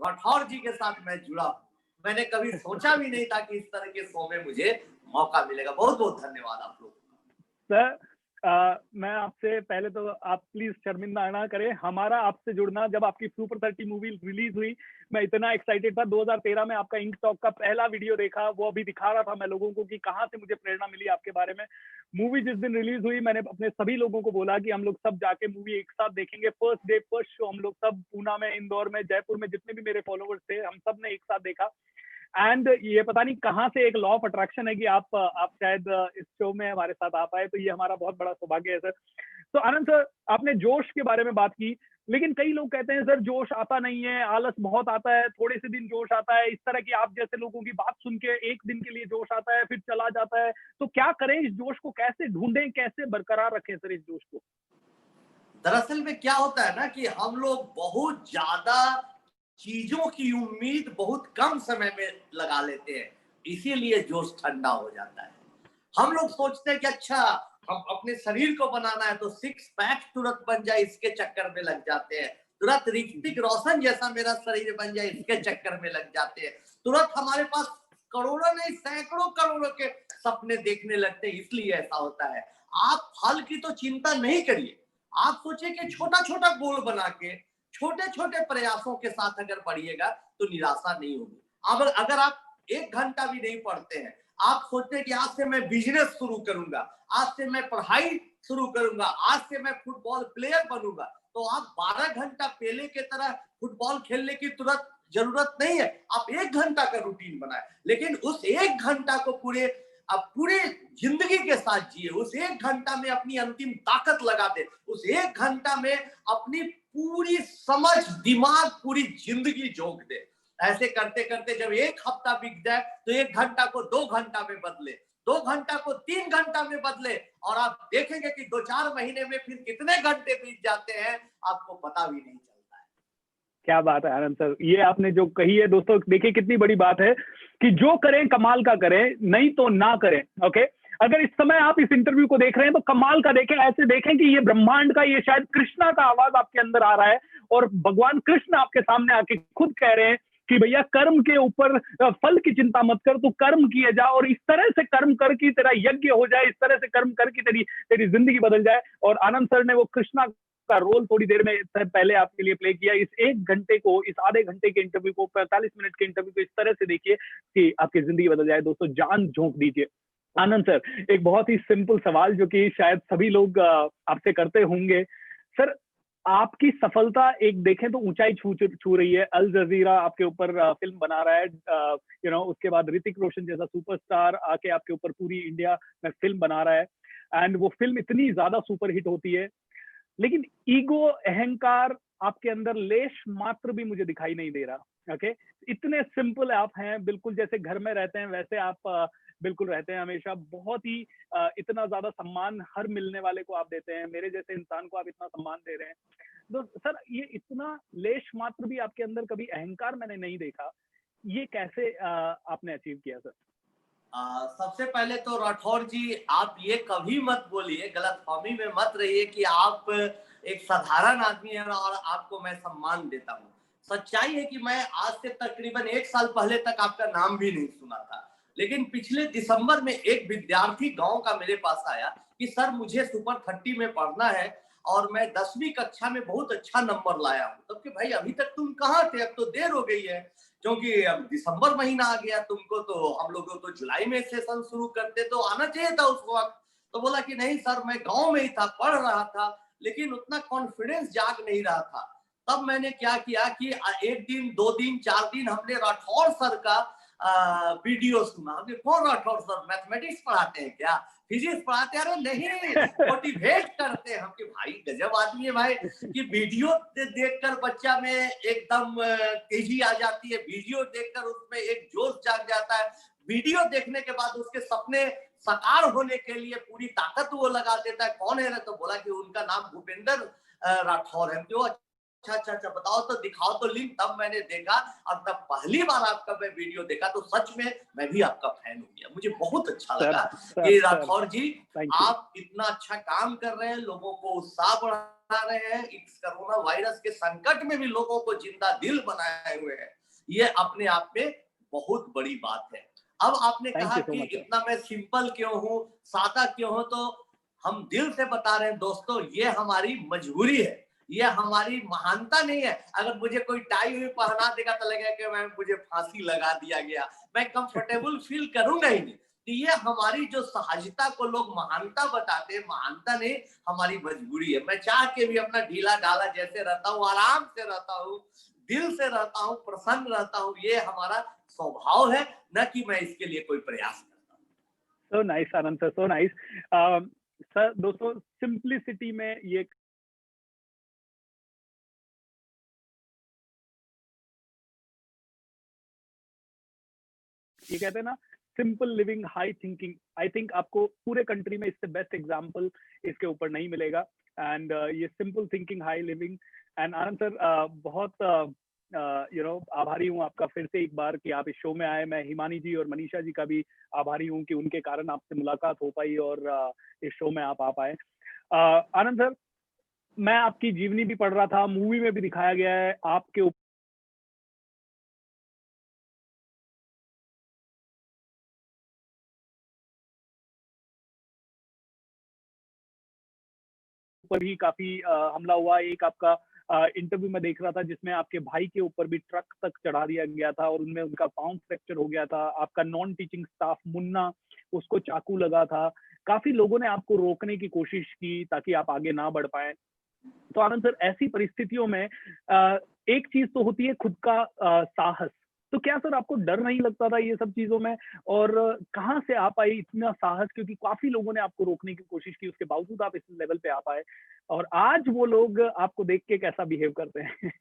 राठौर जी के साथ मैं जुड़ा। मैंने कभी सोचा भी नहीं था कि इस तरह के शो में मुझे मौका मिलेगा। बहुत बहुत धन्यवाद आप लोग। सर मैं आपसे पहले तो आप प्लीज शर्मिंदा ना करें, हमारा आपसे जुड़ना, जब आपकी सुपर 30 मूवी रिलीज हुई मैं इतना एक्साइटेड था। 2013 में आपका इंक टॉक का पहला वीडियो देखा, वो अभी दिखा रहा था मैं लोगों को कि कहाँ से मुझे प्रेरणा मिली आपके बारे में। मूवी जिस दिन रिलीज हुई मैंने अपने सभी लोगों को बोला कि हम लोग सब जाके मूवी एक साथ देखेंगे। फर्स्ट डे फर्स्ट शो हम लोग सब पूना में, इंदौर में, जयपुर में, जितने भी मेरे फॉलोवर्स थे हम सब ने एक साथ देखा। एंड ये पता नहीं कहाँ से एक लॉ ऑफ अट्रैक्शन है कि आप शायद इस शो में हमारे साथ आ पाए, तो ये हमारा बहुत बड़ा सौभाग्य है सर। तो आनंद सर, आपने जोश के बारे में बात की, लेकिन कई लोग कहते हैं सर जोश आता नहीं है, आलस बहुत आता है, थोड़े से दिन जोश आता है। इस तरह की आप जैसे लोगों की बात सुन के एक दिन के लिए जोश आता है फिर चला जाता है, तो क्या करें इस जोश को, कैसे ढूंढें, कैसे बरकरार रखें सर इस जोश को? दरअसल में क्या होता है ना कि हम लोग बहुत ज्यादा चीजों की उम्मीद बहुत कम समय में लगा लेते हैं, इसीलिए जोश ठंडा हो जाता है। हम लोग सोचते हैं कि अच्छा हम अपने शरीर को बनाना है तो सिक्स पैक तुरंत बन जाए, इसके चक्कर में लग जाते हैं। तुरंत ऋतिक रोशन जैसा मेरा शरीर बन जाए, इसके चक्कर में लग जाते हैं। तुरंत हमारे पास करोड़ों नहीं सैकड़ों करोड़ों के सपने देखने लगते हैं, इसलिए ऐसा होता है। आप फल की तो चिंता नहीं करिए, आप सोचिए कि छोटा छोटा गोल बना के छोटे छोटे प्रयासों के साथ अगर बढ़िएगा तो निराशा नहीं होगी। अब अगर आप 1 घंटा भी नहीं पढ़ते हैं, आप सोचते हैं कि आज से मैं बिजनेस शुरू करूंगा, आज से मैं पढ़ाई शुरू करूंगा, आज से मैं फुटबॉल प्लेयर बनूंगा, तो आप 12 घंटा पहले के तरह फुटबॉल खेलने की तुरंत जरूरत नहीं है। आप 1 घंटा का रूटीन बनाए, लेकिन उस 1 घंटा को पूरे जिंदगी के साथ जिए। उस 1 घंटा में अपनी अंतिम ताकत लगा दे, उस 1 घंटा में अपनी पूरी समझ, दिमाग, पूरी जिंदगी झोंक दे। ऐसे करते करते जब 1 हफ्ता बीत जाए तो 1 घंटा को 2 घंटा में बदले, 2 घंटा को 3 घंटा में बदले, और आप देखेंगे कि 2-4 महीने में फिर कितने घंटे बीत जाते हैं आपको पता भी नहीं चलता है। क्या बात है आनंद सर, ये आपने जो कही है दोस्तों, देखिए कितनी बड़ी बात है कि जो करें कमाल का करें, नहीं तो ना करें। ओके, अगर इस समय आप इस इंटरव्यू को देख रहे हैं तो कमाल का देखें, ऐसे देखें कि ये ब्रह्मांड का, ये शायद कृष्णा का आवाज आपके अंदर आ रहा है और भगवान कृष्ण आपके सामने आके खुद कह रहे हैं कि भैया कर्म के ऊपर फल की चिंता मत कर, तू कर्म किए जा और इस तरह से कर्म कर कि तेरा यज्ञ हो जाए, इस तरह से कर्म कर कि तेरी जिंदगी बदल जाए। और आनंद सर ने वो कृष्णा का रोल थोड़ी देर में पहले आपके लिए प्ले किया। इस 1 घंटे को, इस आधे घंटे के इंटरव्यू को, 45 मिनट के इंटरव्यू को इस तरह से देखिए कि आपकी जिंदगी बदल जाए। दोस्तों जान झोंक दीजिए। आनंद सर, एक बहुत ही सिंपल सवाल जो कि शायद सभी लोग आपसे करते होंगे सर, आपकी सफलता एक देखें तो ऊंचाई छू रही है। अल जजीरा आपके ऊपर फिल्म बना रहा है, उसके बाद ऋतिक रोशन जैसा सुपरस्टार आके आपके ऊपर पूरी इंडिया में फिल्म बना रहा है, एंड वो फिल्म इतनी ज्यादा सुपर हिट होती है, लेकिन ईगो, अहंकार आपके अंदर लेश मात्र भी मुझे दिखाई नहीं दे रहा। ओके, इतने सिंपल आप हैं, बिल्कुल जैसे घर में रहते हैं वैसे आप बिल्कुल रहते हैं हमेशा। बहुत ही इतना ज्यादा सम्मान हर मिलने वाले को आप देते हैं, मेरे जैसे इंसान को आप इतना सम्मान दे रहे हैं। तो सर ये इतना लेश मात्र भी आपके अंदर कभी अहंकार मैंने नहीं देखा, ये कैसे आपने अचीव किया सर? सबसे पहले तो राठौर जी, आप ये कभी मत बोलिए, गलतफहमी में मत रहिए कि आप एक साधारण आदमी हैं और आपको मैं सम्मान देता हूँ। सच्चाई है कि मैं आज से तकरीबन 1 साल पहले तक आपका नाम भी नहीं सुना था, लेकिन पिछले दिसंबर में एक विद्यार्थी गांव का मेरे पास आया कि सर मुझे सुपर 30 में पढ़ना है और मैं 10वीं कक्षा में बहुत अच्छा नंबर लाया हूँ। तब कि भाई अभी तक तुम कहाँ थे, अब तो देर हो गई है, क्योंकि अब दिसंबर महीना आ गया, तुमको तो, हम लोग तो जुलाई में सेशन शुरू करते तो आना चाहिए था उस वक्त। तो बोला कि नहीं सर, मैं गांव में ही था, पढ़ रहा था, लेकिन उतना कॉन्फिडेंस जाग नहीं रहा था। तब मैंने क्या किया कि 1 दिन 2 दिन 4 दिन हमने राठौर सर का वीडियो सुना। हमने, कौन राठौर सर, मैथमेटिक्स पढ़ाते हैं क्या, फिजिक्स पढ़ाते हैं? अरे नहीं, मोटिवेट करते हैं हम कि भाई गजब आदमी है भाई, कि वीडियो देखकर बच्चा में एकदम तेजी आ जाती है, वीडियो देखकर उसमें एक जोश जाग जाता है, वीडियो देखने के बाद उसके सपने साकार होने के लिए पूरी ताकत वो लगा देता है। कौन है ना, तो बोला कि उनका नाम भूपेंद्र राठौर है। जो अच्छा अच्छा बताओ तो, दिखाओ तो लिंक। तब मैंने देखा और तब पहली बार आपका मैं वीडियो देखा तो सच में मैं भी आपका फैन हो गया। मुझे बहुत अच्छा सर लगा सर कि sir Rathore ji thank you. आप इतना अच्छा काम कर रहे हैं, लोगों को उत्साह बढ़ा रहे हैं, इस कोरोना वायरस के संकट में भी लोगों को जिंदा दिल बनाए हुए हैं। ये अपने आप में बहुत बड़ी बात है। अब आपने थैंक कहा यू सो कि मच सर। इतना मैं सिंपल क्यों हूं, सादा क्यों हूं, तो हम दिल से बता रहे हैं दोस्तों, ये हमारी मजबूरी है, ये हमारी महानता नहीं है। अगर मुझे कोई टाई हुई पहना देगा तो लगेगा कि मैं मुझे फांसी लगा दिया गया, मैं कंफर्टेबल फील करूंगा ही नहीं। तो ये हमारी जो सहजता को लोग महानता बताते हैं, महानता नहीं, हमारी मजबूरी है। मैं चाह के भी अपना ढीला ढाला जैसे रहता हूँ, आराम से रहता हूँ, दिल से रहता हूँ, प्रसन्न रहता हूँ, ये हमारा स्वभाव है, न कि मैं इसके लिए कोई प्रयास करता हूँ। सो नाइस आनंद सर, सो नाइस। सर दोस्तों, सिंप्लिसिटी में ये कहते हैं ना, simple living high thinking, I think आपको पूरे कंट्री में इससे बेस्ट एग्जांपल इसके ऊपर नहीं मिलेगा। एंड ये simple thinking high living. And Anand sir बहुत आभारी हूँ आपका फिर से एक बार कि आप इस शो में आए। मैं हिमानी जी और मनीषा जी का भी आभारी हूँ कि उनके कारण आपसे मुलाकात हो पाई और इस शो में आप आ पाए। आनंद सर, मैं आपकी जीवनी भी पढ़ रहा था, मूवी में भी दिखाया गया है आपके ऊपर ही काफी हमला हुआ। एक आपका इंटरव्यू में देख रहा था जिसमें आपके भाई के ऊपर भी ट्रक तक चढ़ा दिया गया था और उनमें उनका पाँव फ्रैक्चर हो गया था। आपका नॉन टीचिंग स्टाफ मुन्ना, उसको चाकू लगा था। काफी लोगों ने आपको रोकने की कोशिश की ताकि आप आगे ना बढ़ पाए। तो आनंद सर, ऐसी परिस्थितियों में एक चीज तो होती है खुद का साहस। तो क्या सर आपको डर नहीं लगता था ये सब चीजों में? और कहाँ से आ पाई इतना साहस? क्योंकि काफी लोगों ने आपको रोकने की कोशिश की, उसके बावजूद आप इस लेवल पे आ पाए और आज वो लोग आपको देख के कैसा बिहेव करते हैं?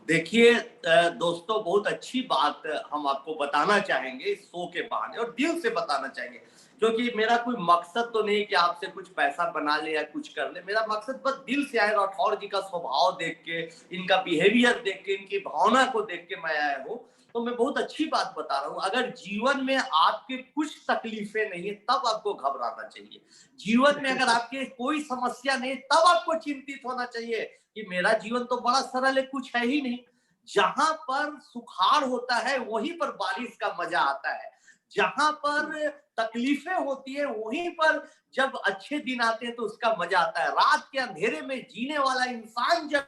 देखिए दोस्तों, बहुत अच्छी बात हम आपको बताना चाहेंगे इस शो के बहाने, और दिल से बताना चाहेंगे, क्योंकि मेरा कोई मकसद तो नहीं कि आपसे कुछ पैसा बना ले या कुछ कर ले। मेरा मकसद बस दिल से आया, राठौर जी का स्वभाव देख के, इनका बिहेवियर देख के, इनकी भावना को देख के मैं आया हूँ। तो मैं बहुत अच्छी बात बता रहा हूँ। अगर जीवन में आपके कुछ तकलीफें नहीं है तब आपको घबराना चाहिए। जीवन में अगर आपके कोई समस्या नहीं तब आपको चिंतित होना चाहिए कि मेरा जीवन तो बड़ा सरल है, कुछ है ही नहीं। जहां पर सुखाड़ होता है वहीं पर बारिश का मजा आता है। जहां पर तकलीफें होती है वहीं पर जब अच्छे दिन आते हैं तो उसका मजा आता है। रात के अंधेरे में जीने वाला इंसान जब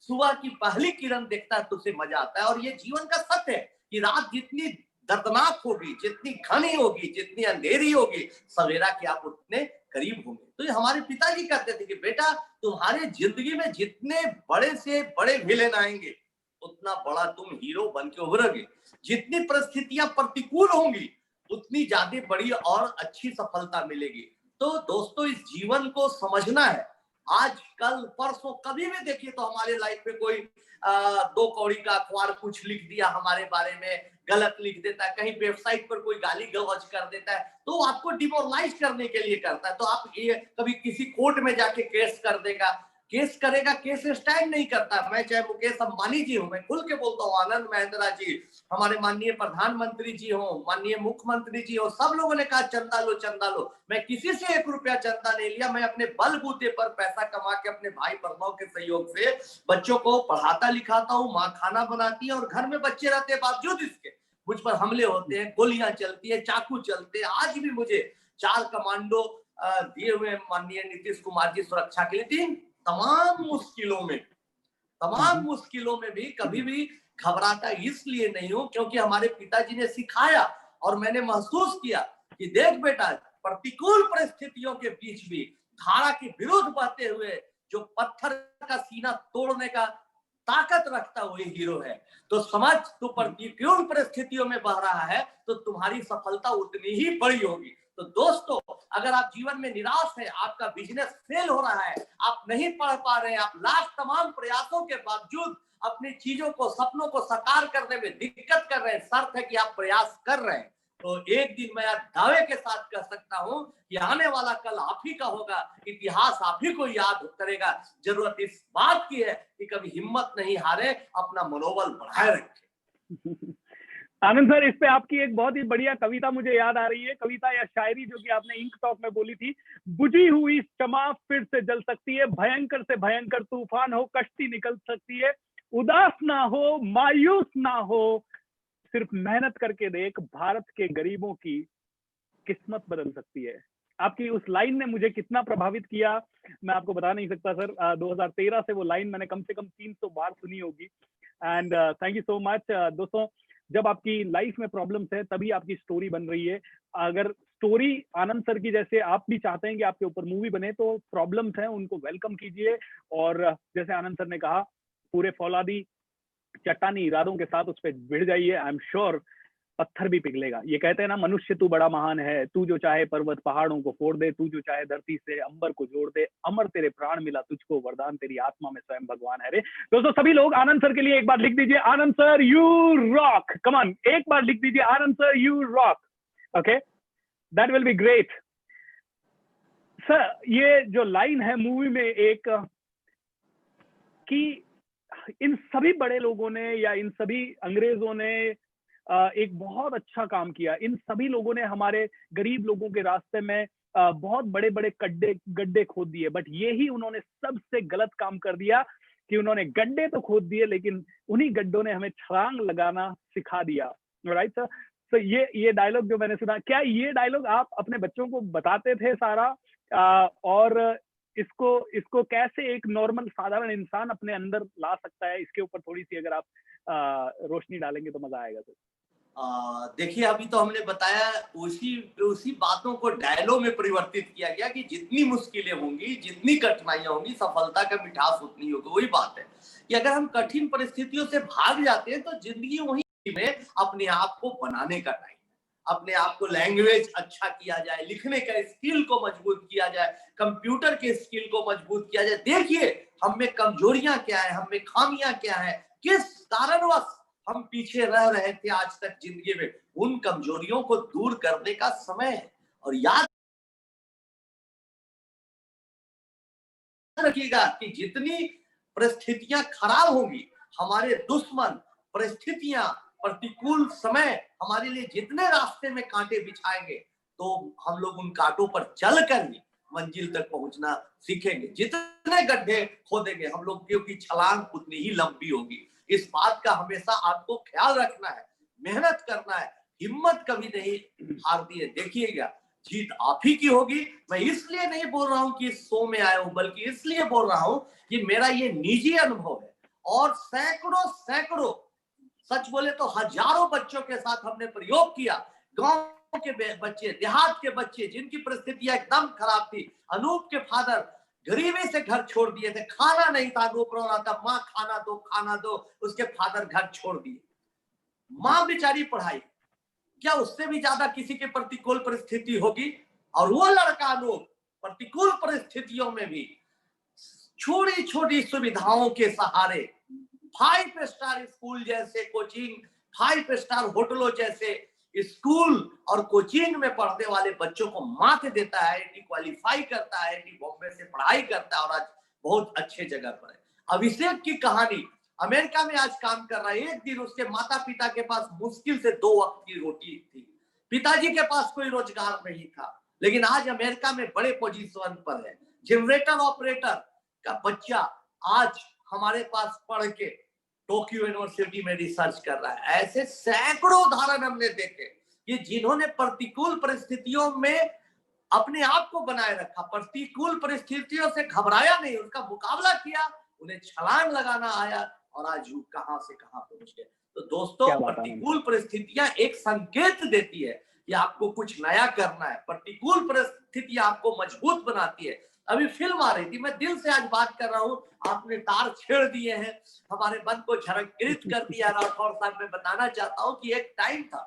सुबह की पहली किरण देखता है तो उसे मजा आता है। और ये जीवन का सत्य है कि रात जितनी दर्दनाक होगी, जितनी घनी होगी, जितनी अंधेरी होगी, सवेरा के आप उतने करीब होंगे। तो ये हमारे पिताजी कहते थे कि बेटा, तुम्हारे जिंदगी में जितने बड़े से बड़े विलेन आएंगे उतना बड़ा तुम हीरो बन के उभरोगे। जितनी परिस्थितियां प्रतिकूल होंगी उतनी ज्यादा बड़ी और अच्छी सफलता मिलेगी। तो दोस्तों, इस जीवन को समझना है। आज कल परसों कभी भी देखिए तो हमारे लाइफ में कोई दो कौड़ी का अखबार कुछ लिख दिया हमारे बारे में, गलत लिख देता है, कहीं वेबसाइट पर कोई गाली गलौज कर देता है तो वो आपको डिमोरलाइज करने के लिए करता है। तो आप ये कभी किसी कोर्ट में जाके केस कर देगा, केस करेगा, केस स्टैंड नहीं करता। मैं चाहे मुकेश अंबानी जी हूं, मैं खुल के बोलता हूँ, आनंद महिंद्रा जी, हमारे माननीय प्रधानमंत्री जी हो, माननीय मुख्यमंत्री जी हो, सब लोगों ने कहा चंदा लो चंदा लो। मैं किसी से 1 रुपया चंदा नहीं लिया। मैं अपने बलबूते पर पैसा कमा के अपने भाई बहनों के सहयोग से बच्चों को पढ़ाता लिखाता हूँ, माँ खाना बनाती है और घर में बच्चे रहते हैं, बावजूद इसके मुझ पर हमले होते हैं, गोलियां चलती है, चाकू चलते हैं। आज भी मुझे 4 कमांडो दिए हुए माननीय नीतीश कुमार जी सुरक्षा के लिए। तमाम मुश्किलों में भी कभी भी घबराता इसलिए नहीं हूं क्योंकि हमारे पिताजी ने सिखाया और मैंने महसूस किया कि देख बेटा, प्रतिकूल परिस्थितियों के बीच भी धारा के विरुद्ध बहते हुए जो पत्थर का सीना तोड़ने का ताकत रखता वही हीरो है। तो समझ, तू प्रतिकूल परिस्थितियों में बह रहा है तो तुम्हारी सफलता उतनी ही बड़ी होगी। तो दोस्तों, अगर आप जीवन में निराश है, आपका बिजनेस फेल हो रहा है, आप नहीं पढ़ पा रहे हैं, आप लाख तमाम प्रयासों के बावजूद अपनी चीजों को, सपनों को साकार करने में दिक्कत कर रहे हैं, शर्त है कि आप प्रयास कर रहे हैं। तो एक दिन मैं दावे के साथ कह सकता हूं कि आने वाला कल आप ही का होगा, इतिहास आप ही को याद करेगा। जरूरत इस बात की है कि कभी हिम्मत नहीं हारे, अपना मनोबल बढ़ाए रखें। आनंद सर, इस पे आपकी एक बहुत ही बढ़िया कविता मुझे याद आ रही है, कविता या शायरी जो कि आपने इंक टॉक में बोली थी। बुझी हुई शमा फिर से जल सकती है, भयंकर से भयंकर तूफान हो कश्ती निकल सकती है, उदास ना हो मायूस ना हो, सिर्फ मेहनत करके देख भारत के गरीबों की किस्मत बदल सकती है। आपकी उस लाइन ने मुझे कितना प्रभावित किया मैं आपको बता नहीं सकता सर। 2013 से वो लाइन मैंने कम से कम 300 बार सुनी होगी। And thank you so much दोस्तों। जब आपकी लाइफ में प्रॉब्लम्स है तभी आपकी स्टोरी बन रही है। अगर स्टोरी आनंद सर की जैसे आप भी चाहते हैं कि आपके ऊपर मूवी बने, तो प्रॉब्लम्स हैं उनको वेलकम कीजिए। और जैसे आनंद सर ने कहा, पूरे फौलादी चट्टानी इरादों के साथ उस पर भिड़ जाइए। आई एम श्योर पत्थर भी पिघलेगा। ये कहते हैं ना, मनुष्य तू बड़ा महान है, तू जो चाहे पर्वत पहाड़ों को फोड़ दे, तू जो चाहे धरती से अंबर को जोड़ दे, अमर तेरे प्राण मिला तुझको वरदान, तेरी आत्मा में स्वयं भगवान है रे। दोस्तों सभी लोग आनंद सर के लिए एक बार लिख दीजिए, Anand sir you rock. Come on, एक बार लिख दीजिए, Anand sir you rock. Okay, that will be great sir. ये जो लाइन है मूवी में एक कि इन सभी बड़े लोगों ने या इन सभी अंग्रेजों ने एक बहुत अच्छा काम किया। इन सभी लोगों ने हमारे गरीब लोगों के रास्ते में बहुत बड़े बड़े गड्ढे खोद दिए, बट यही उन्होंने सबसे गलत काम कर दिया कि उन्होंने गड्ढे तो खोद दिए लेकिन उन्हीं गड्ढों ने हमें छलांग लगाना सिखा दिया। Right sir. तो ये डायलॉग जो मैंने सुना, क्या ये डायलॉग आप अपने बच्चों को बताते थे सारा? और इसको कैसे एक नॉर्मल साधारण इंसान अपने अंदर ला सकता है, इसके ऊपर थोड़ी सी अगर आप रोशनी डालेंगे तो मजा आएगा सर। देखिए, अभी तो हमने बताया, उसी बातों को डायलॉग में परिवर्तित किया गया कि जितनी मुश्किलें होंगी, जितनी कठिनाइयां होंगी, सफलता का मिठास उतनी होगी। वही बात है कि अगर हम कठिन परिस्थितियों से भाग जाते हैं तो जिंदगी वही में अपने आप को बनाने का टाइम, अपने आप को लैंग्वेज अच्छा किया जाए, लिखने का स्किल को मजबूत किया जाए, कंप्यूटर के स्किल को मजबूत किया जाए। देखिए हम में कमजोरियां क्या है, हम में खामियां क्या है, किस कारणवश हम पीछे रह रहे थे आज तक जिंदगी में, उन कमजोरियों को दूर करने का समय है। और याद रखिएगा कि जितनी परिस्थितियां खराब होंगी, हमारे दुश्मन, परिस्थितियां, प्रतिकूल समय हमारे लिए जितने रास्ते में कांटे बिछाएंगे, तो हम लोग उन कांटों पर चलकर ही मंजिल तक पहुंचना सीखेंगे। जितने गड्ढे खोदेंगे हम लोग, क्योंकि छलांग उतनी ही लंबी होगी। इस बात का हमेशा आपको ख्याल रखना है, मेहनत करना है, हिम्मत कभी नहीं हारती है। देखिएगा जीत आप ही की होगी। मैं इसलिए नहीं बोल रहा हूं कि इस शो में आया हूं, बल्कि इसलिए बोल रहा हूं कि मेरा ये निजी अनुभव है और सैकड़ों सच बोले तो हजारों बच्चों के साथ हमने प्रयोग किया। गांव के बच्चे, देहात के बच्चे जिनकी परिस्थितियां एकदम खराब थी। अनूप के फादर गरीबी से घर छोड़ दिए थे, खाना नहीं था, अनूप रो रहा था, माँ खाना दो, उसके फादर घर छोड़ दिए। माँ बेचारी पढ़ाई, क्या उससे भी ज्यादा किसी के प्रतिकूल परिस्थिति होगी? और वो लड़का अनूप प्रतिकूल परिस्थितियों में भी छोटी छोटी सुविधाओं के सहारे 5 स्टार स्कूल जैसे कोचिंग, 5 स्टार होटलों जैसे स्कूल और कोचिंग में पढ़ने वाले बच्चों को मात देता है, आईआईटी क्वालिफाई करता है, आईआईटी बॉम्बे से पढ़ाई करता है और आज बहुत अच्छे जगह पर है। अभिषेक की कहानी, अमेरिका में आज काम कर रहा है। एक दिन उसके माता पिता के पास मुश्किल से 2 वक्त की रोटी थी, पिताजी के पास कोई रोजगार नहीं था, लेकिन आज अमेरिका में बड़े पोजीशन पर है। जनरेटर ऑपरेटर का बच्चा आज हमारे पास पढ़ के टोक्यो यूनिवर्सिटी में रिसर्च कर रहा है। ऐसे सैकड़ों उदाहरण हमने देखे कि जिन्होंने प्रतिकूल परिस्थितियों में अपने आप को बनाए रखा, प्रतिकूल परिस्थितियों से घबराया नहीं, उसका मुकाबला किया, उन्हें छलांग लगाना आया और आज वो कहां से कहां पहुंच गए। तो दोस्तों, प्रतिकूल परिस्थितियां एक संकेत देती है कि आपको कुछ नया करना है। प्रतिकूल परिस्थितियां आपको मजबूत बनाती है। अभी फिल्म आ रही थी, मैं दिल से आज बात कर रहा हूं, आपने तार छेड़ दिए हैं, हमारे मन को झरकृत कर दिया। राठौर साहब, मैं बताना चाहता हूं कि एक टाइम था,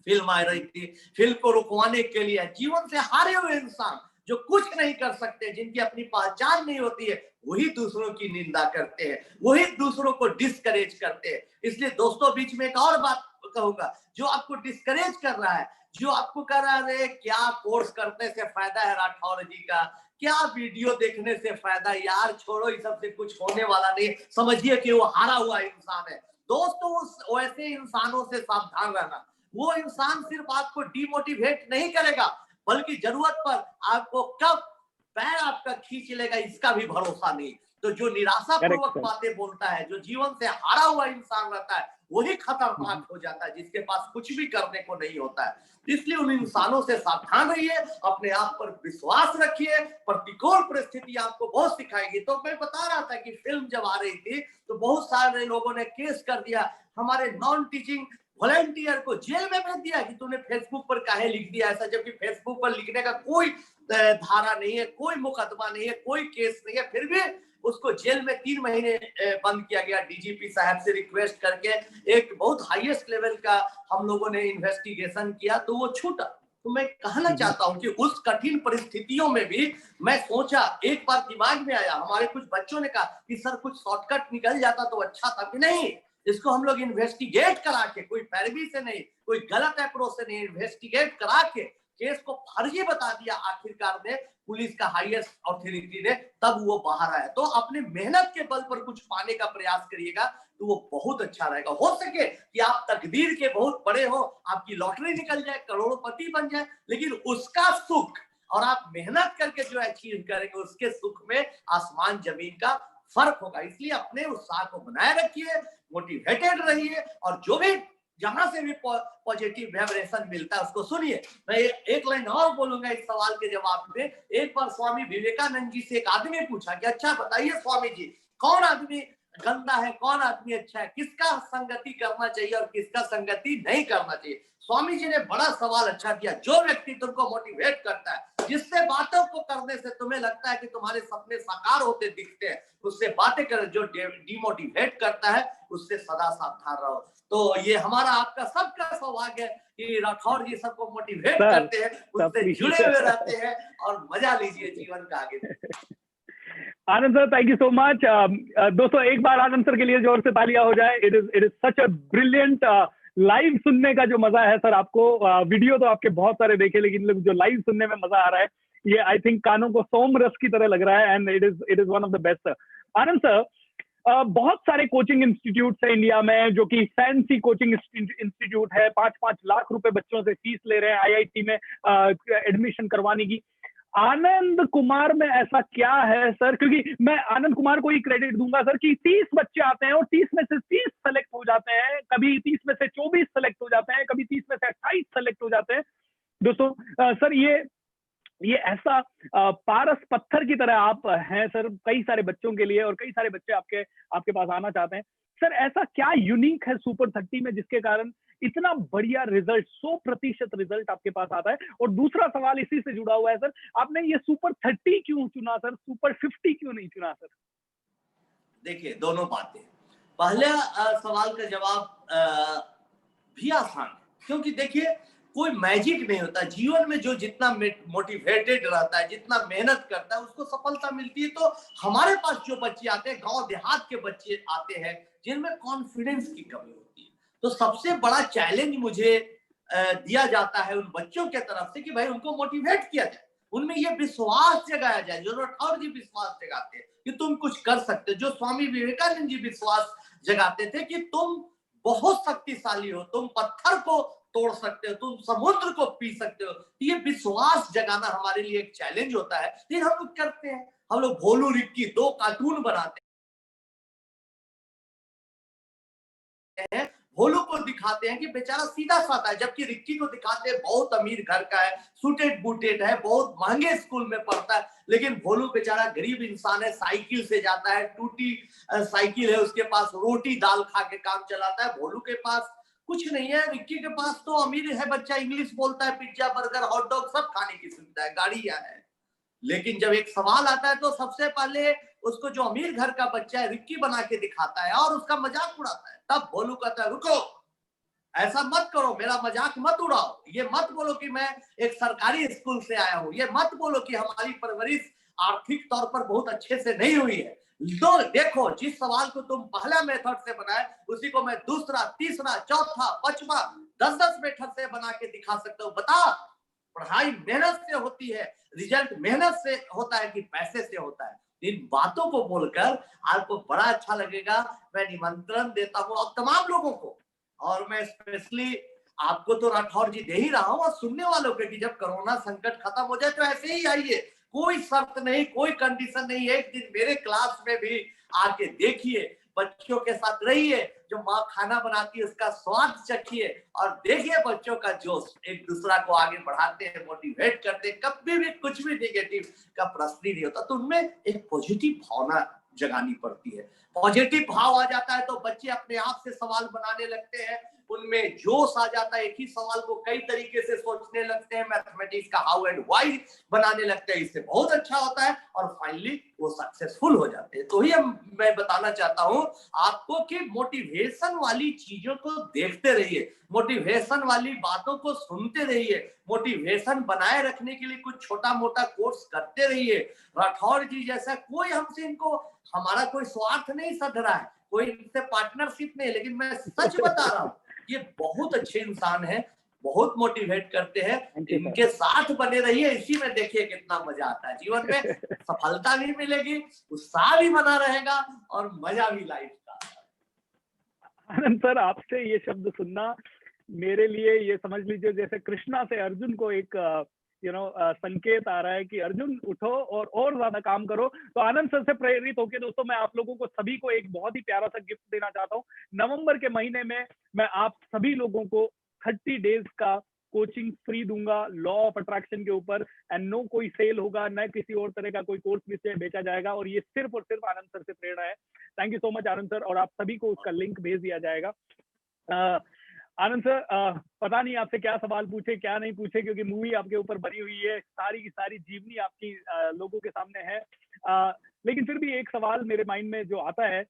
फिल्म आ रही थी, फिल्म को रुकवाने के लिए जीवन से हारे हुए इंसान जो कुछ नहीं कर सकते, जिनकी अपनी पहचान नहीं होती है, वही दूसरों की निंदा करते हैं, वही दूसरों को डिस्करेज करते हैं। इसलिए दोस्तों, बीच में एक और बात कहूंगा, जो आपको डिस्करेज कर रहा है, जो आपको कह रहा है क्या कोर्स करने से फायदा है राठौर जी का, क्या वीडियो देखने से फायदा, यार छोड़ो, इस सब से कुछ होने वाला नहीं, समझिए कि वो हारा हुआ इंसान है। दोस्तों, उस वैसे इंसानों से सावधान रहना। वो इंसान सिर्फ आपको डिमोटिवेट नहीं करेगा, बल्कि जरूरत पर आपको कब पैर आपका खींच लेगा इसका भी भरोसा नहीं। तो जो निराशापूर्वक बातें बोलता है, जो जीवन से हारा हुआ इंसान रहता है, वही खतरनाक हो जाता है, जिसके पास कुछ भी करने को नहीं होता है। इसलिए उन इंसानों से सावधान रहिए, अपने आप पर विश्वास रखिए। प्रतिकूल परिस्थिति आपको बहुत सिखाएगी। तो मैं बता रहा था कि फिल्म जब आ रही थी तो बहुत सारे लोगों ने केस कर दिया, हमारे नॉन टीचिंग वॉलंटियर को जेल में भेज दिया कि तूने फेसबुक पर काहे लिख दिया ऐसा, जबकि फेसबुक पर लिखने का कोई धारा नहीं है, कोई मुकदमा नहीं है, कोई केस नहीं है, फिर भी उसको जेल में 3 महीने बंद किया गया। डीजीपी साहब से रिक्वेस्ट करके एक बहुत हाईएस्ट लेवल का हम लोगों ने इन्वेस्टिगेशन किया तो वो छूटा। तो मैं कहना चाहता हूं कि उस कठिन परिस्थितियों में भी मैं सोचा, एक बार दिमाग में आया, हमारे कुछ बच्चों ने कहा कि सर कुछ शॉर्टकट निकल जाता तो अच्छा था, कि नहीं, इसको हम लोग इन्वेस्टिगेट करा के, कोई पैरवी से नहीं, कोई गलत अप्रोच से नहीं, इन्वेस्टिगेट करा के केस को फर्जी बता दिया आखिरकार में पुलिस का हाईएस्ट अथॉरिटी ने, तब वो बाहर आया। तो अपने मेहनत के बल पर कुछ पाने का प्रयास करिएगा तो वो बहुत अच्छा रहेगा। हो सके कि आप तकदीर के बहुत बड़े हो, आपकी लॉटरी निकल जाए, करोड़पति बन जाए, लेकिन उसका सुख और आप मेहनत करके जो अचीव करेंगे उसके सुख में आसमान जमीन का फर्क होगा। इसलिए अपने उत्साह को बनाए रखिए, मोटिवेटेड रहिए, और जो भी जहां से भी पॉजिटिव वाइब्रेशन मिलता है उसको सुनिए। मैं एक लाइन और बोलूंगा इस सवाल के जवाब में। एक बार स्वामी विवेकानंद जी से एक आदमी पूछा कि अच्छा बताइए स्वामी जी, कौन आदमी गंदा है, कौन आदमी अच्छा है, किसका संगति करना चाहिए और किसका संगति नहीं करना चाहिए। स्वामी जी ने बड़ा सवाल अच्छा किया, जो व्यक्ति तुमको मोटिवेट करता है, जिससे बातों को करने से तुम्हें लगता है कि तुम्हारे सपने साकार होते दिखते हैं, उससे बातें करो। जो डिमोटिवेट करता है उससे सदा सावधान रहो। तो ये हमारा आपका सबका सौभाग्य है कि राठौर जी सबको मोटिवेट करते हैं, उससे जुड़े हुए रहते हैं और मजा लीजिए जीवन का आगे। Anand sir, thank you so much. दोस्तों एक बार आनंद सर के लिए जोर से तालियां हो जाए। It is such a brilliant. Live सुनने का जो मजा है सर, आपको वीडियो तो आपके बहुत सारे देखे, लेकिन जो लाइव सुनने में मजा आ रहा है, ये आई थिंक कानों को सोम रस की तरह लग रहा है, and it is one of the best. Anand sir, बहुत सारे कोचिंग इंस्टीट्यूट है इंडिया में, जो कि फैंसी कोचिंग इंस्टीट्यूट है, 5-5 लाख रुपए बच्चों से फीस ले रहे हैं आईआईटी में एडमिशन करवाने की। आनंद कुमार में ऐसा क्या है सर? क्योंकि मैं आनंद कुमार को ही क्रेडिट दूंगा सर कि 30 बच्चे आते हैं और 30 में से 30 सेलेक्ट हो जाते हैं, कभी 30 में से 24 सेलेक्ट हो जाते हैं, कभी 30 में से 28 सेलेक्ट हो जाते हैं। दोस्तों सर, ये ऐसा पारस पत्थर की तरह आप हैं सर कई सारे बच्चों के लिए, और कई सारे बच्चे आपके पास आना चाहते हैं। सर ऐसा क्या यूनिक है सुपर 30 में जिसके कारण इतना बढ़िया रिजल्ट, 100% रिजल्ट आपके पास आता है? और दूसरा सवाल इसी से जुड़ा हुआ है सर, आपने ये सुपर 30 क्यों चुना सर, सुपर 50 क्यों नहीं चुना सर? देखिए, दोनों बातें। पहला सवाल का जवाब भी आसान है, क्योंकि देखिए कोई मैजिक नहीं होता जीवन में। जो जितना मोटिवेटेड रहता है, जितना मेहनत करता है, उसको सफलता मिलती है। तो हमारे पास जो बच्चे आते हैं, गांव देहात के बच्चे आते हैं जिनमें कॉन्फिडेंस की कमी होती है, तो सबसे बड़ा चैलेंज मुझे दिया जाता है उन बच्चों के तरफ से कि भाई उनको मोटिवेट किया जाए, उनमें ये विश्वास जगाया जाए, जो राठौर जी विश्वास जगाते हैं कि तुम कुछ कर सकते हो, जो स्वामी विवेकानंद जी विश्वास जगाते थे कि तुम बहुत शक्तिशाली हो, तुम पत्थर को तोड़ सकते हो, तुम समुद्र को पी सकते हो। ये विश्वास जगाना हमारे लिए एक चैलेंज होता है, लेकिन हम लोग करते हैं। हम लोग भोलू रिक्की 2 कार्टून बनाते हैं, भोलू को दिखाते हैं कि बेचारा सीधा साधा है, जबकि रिक्की को दिखाते हैं बहुत अमीर घर का है, सूटेड बूटेड है, बहुत महंगे स्कूल में पढ़ता है, लेकिन भोलू बेचारा गरीब इंसान है, साइकिल से जाता है, टूटी साइकिल है उसके पास, रोटी दाल खा के काम चलाता है। भोलू के पास कुछ नहीं है। रिक्की के पास तो अमीर है बच्चा, इंग्लिश बोलता है, पिज्जा बर्गर हॉट डॉग सब खाने की सुविधा है, गाड़ियां है। लेकिन जब एक सवाल आता है तो सबसे पहले उसको जो अमीर घर का बच्चा है रिक्की बना के दिखाता है और उसका मजाक उड़ाता है। तब भोलू कहता है रुको, ऐसा मत करो, मेरा मजाक मत उड़ाओ, ये मत बोलो कि मैं एक सरकारी स्कूल से आया हूं, ये मत बोलो कि हमारी परवरिश आर्थिक तौर पर बहुत अच्छे से नहीं हुई है, देखो, जिस सवाल को तुम पहला मेथड से बनाए उसी को मैं दूसरा, तीसरा, चौथा, पांचवा, 10-10 मेथड से बना के दिखा सकता हूँ। बता, पढ़ाई मेहनत से होती है, रिजल्ट मेहनत से होता है कि पैसे से होता है? इन बातों को बोलकर आपको बड़ा अच्छा लगेगा। मैं निमंत्रण देता हूँ अब तमाम लोगों को, और मैं स्पेशली आपको तो राठौर जी दे ही रहा हूँ, और सुनने वालों के, कि जब कोरोना संकट खत्म हो जाए तो ऐसे ही आइए, कोई शर्त नहीं, कोई कंडीशन नहीं। एक दिन मेरे क्लास में भी आके देखिए, बच्चों के साथ रहिए, जो माँ खाना बनाती है उसका स्वाद चखिए, और देखिए बच्चों का जोश, एक दूसरा को आगे बढ़ाते हैं, मोटिवेट करते हैं। कभी भी कुछ भी नेगेटिव का प्रश्न ही नहीं होता, तो उनमें एक पॉजिटिव भावना जगानी पड़ती है। पॉजिटिव भाव आ जाता है तो बच्चे अपने आप से सवाल बनाने लगते हैं, उनमें जोश आ जाता है, एक ही सवाल को कई तरीके से सोचने लगते हैं, मैथमेटिक्स का हाउ एंड व्हाई बनाने लगते हैं। इससे बहुत अच्छा होता है, और फाइनली वो सक्सेसफुल हो जाते हैं। तो ही मैं बताना चाहता हूं आपको कि मोटिवेशन वाली चीजों को देखते रहिए, मोटिवेशन वाली बातों को सुनते रहिए, मोटिवेशन बनाए रखने के लिए कुछ छोटा मोटा कोर्स करते रहिए। राठौर जी जैसा कोई हमसे, इनको हमारा कोई स्वार्थ नहीं सध रहा है, कोई इनसे पार्टनरशिप नहीं, लेकिन मैं सच बता रहा हूँ, ये बहुत अच्छे इंसान हैं, बहुत मोटिवेट करते हैं। इनके साथ बने रहिए, इसी में देखिए कितना मजा आता है। जीवन में सफलता भी मिलेगी, उत्साह भी बना रहेगा, और मजा भी लाइफ का। आनंद सर, आपसे ये शब्द सुनना मेरे लिए, ये समझ लीजिए जैसे कृष्णा से अर्जुन को एक संकेत आ रहा है कि अर्जुन उठो और ज्यादा काम करो। तो आनंद सर से प्रेरित होकर दोस्तों, मैं आप लोगों को सभी को एक बहुत ही प्यारा सा गिफ्ट देना चाहता हूँ। नवंबर के महीने में मैं आप सभी लोगों को 30 डेज का कोचिंग फ्री दूंगा, लॉ ऑफ अट्रैक्शन के ऊपर। एंड नो कोई सेल होगा, न किसी और तरह का कोई कोर्स बेचा जाएगा, और ये सिर्फ और सिर्फ आनंद सर से प्रेरणा है। Thank you so much Anand sir, और आप सभी को उसका लिंक भेज दिया जाएगा। आनंद सर, पता नहीं आपसे क्या सवाल पूछे क्या नहीं पूछे, क्योंकि मूवी आपके ऊपर बनी हुई है, सारी की सारी जीवनी आपकी लोगों के सामने है। लेकिन फिर भी एक सवाल मेरे माइंड में जो आता है,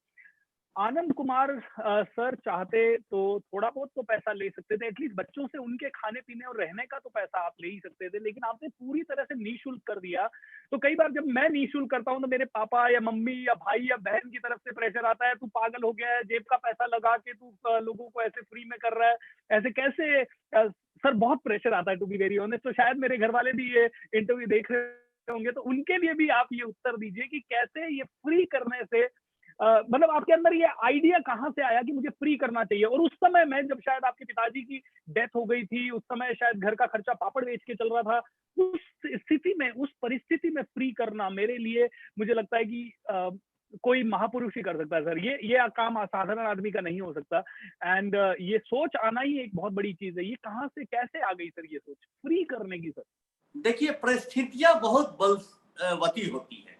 आनंद कुमार सर चाहते तो थोड़ा बहुत तो पैसा ले सकते थे, एटलीस्ट बच्चों से उनके खाने पीने और रहने का तो पैसा आप ले ही सकते थे, लेकिन आपने पूरी तरह से निःशुल्क कर दिया। तो कई बार जब मैं निःशुल्क करता हूँ तो मेरे पापा या मम्मी या भाई या बहन की तरफ से प्रेशर आता है, तू पागल हो गया है, जेब का पैसा लगा के तू लोगों को ऐसे फ्री में कर रहा है, ऐसे कैसे। सर बहुत प्रेशर आता है, टू बी वेरी ऑनेस्ट। तो शायद मेरे घर वाले भी ये इंटरव्यू देख रहे होंगे, तो उनके लिए भी आप ये उत्तर दीजिए कि कैसे ये फ्री करने से, मतलब आपके अंदर ये आइडिया कहाँ से आया कि मुझे फ्री करना चाहिए। और उस समय में जब शायद आपके पिताजी की डेथ हो गई थी, उस समय शायद घर का खर्चा पापड़ बेच के चल रहा था, उस स्थिति में, उस परिस्थिति में फ्री करना मेरे लिए, मुझे लगता है कि कोई महापुरुष ही कर सकता है सर। ये काम साधारण आदमी का नहीं हो सकता। एंड ये सोच आना ही एक बहुत बड़ी चीज है। ये कहाँ से कैसे आ गई सर ये सोच फ्री करने की सर? देखिए, परिस्थितियां बहुत बलवती होती है,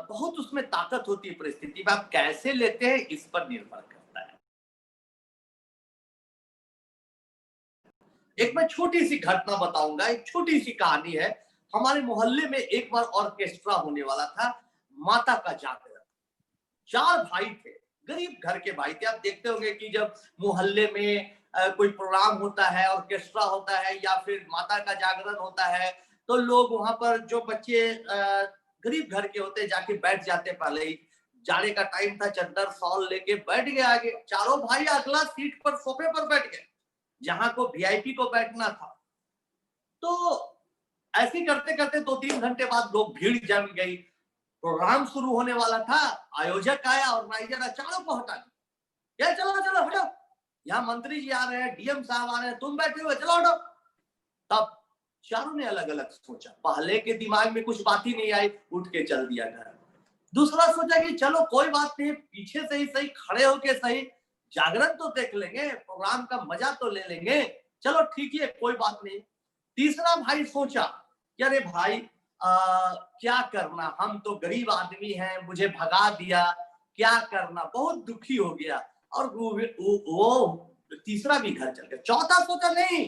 बहुत उसमें ताकत होती है परिस्थिति में, आप कैसे लेते हैं इस पर निर्भर करता है। एक मैं छोटी सी घटना बताऊंगा, एक छोटी सी कहानी है। हमारे मोहल्ले में एक बार ऑर्केस्ट्रा होने वाला था, माता का जागरण। 4 भाई थे, गरीब घर के भाई थे। आप देखते होंगे कि जब मोहल्ले में कोई प्रोग्राम होता है, ऑर्केस्ट्रा होता है या फिर माता का जागरण होता है, तो लोग वहां पर, जो बच्चे गरीब घर के होते, जाके बैठ जाते। पहले ही जाने का टाइम था, चद्दर शॉल लेके बैठ गए आगे। चारों भाई अगला सीट पर, सोफे पर बैठ गए, जहां को वीआईपी को बैठना था। तो ऐसे करते करते 2-3 घंटे बाद लोग भीड़ जम गई। प्रोग्राम शुरू होने वाला था, आयोजक आया, ऑर्गेनाइजर चारों को हटा दिया, चलो चलो हटो, यहाँ मंत्री जी आ रहे हैं, डीएम साहब आ रहे हैं, तुम बैठे हुए, चलो हटो। तब चारों ने अलग अलग सोचा। पहले के दिमाग में कुछ बात ही नहीं आई, उठ के चल दिया घर। दूसरा सोचा कि चलो कोई बात नहीं, पीछे से ही सही, खड़े होके सही, जागरण तो देख लेंगे, प्रोग्राम का मजा तो ले लेंगे, चलो ठीक है, कोई बात नहीं। तीसरा भाई सोचा कि अरे भाई, क्या करना, हम तो गरीब आदमी हैं, मुझे भगा दिया, क्या करना, बहुत दुखी हो गया। और वो तीसरा भी घर चल गया। चौथा सोचा नहीं,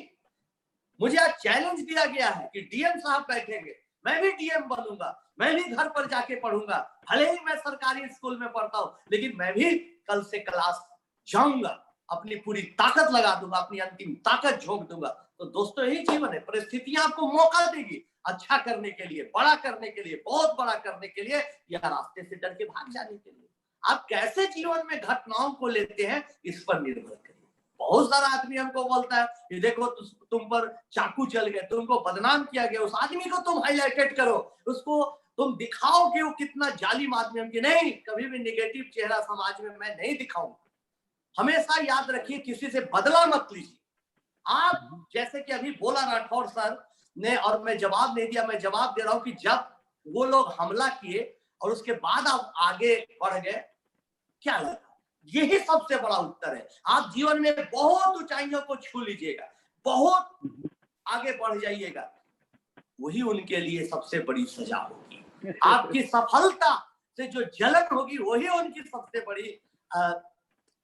मुझे आज चैलेंज दिया गया है कि डीएम साहब बैठेंगे, मैं भी डीएम बनूंगा, मैं भी घर पर जाके पढ़ूंगा, भले ही मैं सरकारी स्कूल में पढ़ता हूं, लेकिन मैं भी कल से क्लास जाऊंगा, अपनी पूरी ताकत लगा दूंगा, अपनी अंतिम ताकत झोंक दूंगा। तो दोस्तों यही जीवन है, परिस्थितियां आपको मौका देगी अच्छा करने के लिए, बड़ा करने के लिए, बहुत बड़ा करने के लिए, या रास्ते से डर के भाग जाने के लिए। आप कैसे जीवन में घटनाओं को लेते हैं इस पर निर्भर करिए। बहुत सारा आदमी हमको बोलता है कि देखो तुम पर चाकू चल गए, तुमको बदनाम किया गया, उस आदमी को तुम हाईलाइटेड करो, उसको तुम दिखाओ कि वो कितना जालिम आदमी है। कि नहीं, कभी भी नेगेटिव चेहरा समाज में मैं नहीं दिखाऊंगा। हमेशा याद रखिए, किसी से बदला मत लीजिए। आप जैसे कि अभी बोला राठौर सर ने, और मैं जवाब नहीं दिया, मैं जवाब दे रहा हूं कि जब वो लोग हमला किए और उसके बाद आप आगे बढ़ गए, क्या लगा? यही सबसे बड़ा उत्तर है। आप जीवन में बहुत ऊंचाइयों को छू लीजिएगा, बहुत आगे बढ़ जाइएगा, वही उनके लिए सबसे बड़ी सजा होगी। आपकी सफलता से जो जलन होगी वही उनकी सबसे बड़ी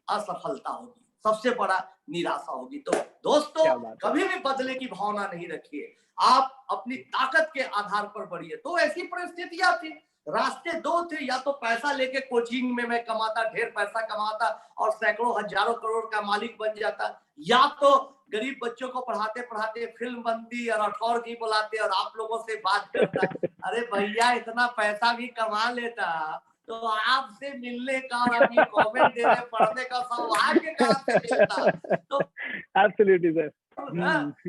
असफलता होगी, सबसे बड़ा निराशा होगी। तो दोस्तों, कभी भी बदले की भावना नहीं रखिए, आप अपनी ताकत के आधार पर बढ़िए। तो ऐसी परिस्थितियां थी, रास्ते दो थे, या तो पैसा लेके कोचिंग में मैं कमाता, ढेर पैसा कमाता और सैकड़ों हजारों करोड़ का मालिक बन जाता, या तो गरीब बच्चों को पढ़ाते पढ़ाते फिल्म बनती और राठौर जी बुलाते और आप लोगों से बात करता। अरे भैया, इतना पैसा भी कमा लेता तो आपसे मिलने का और आपकी कमेंट देने पढ़ने का सौभाग्य कहाँ से मिलता। तो एब्सोल्युटली सर,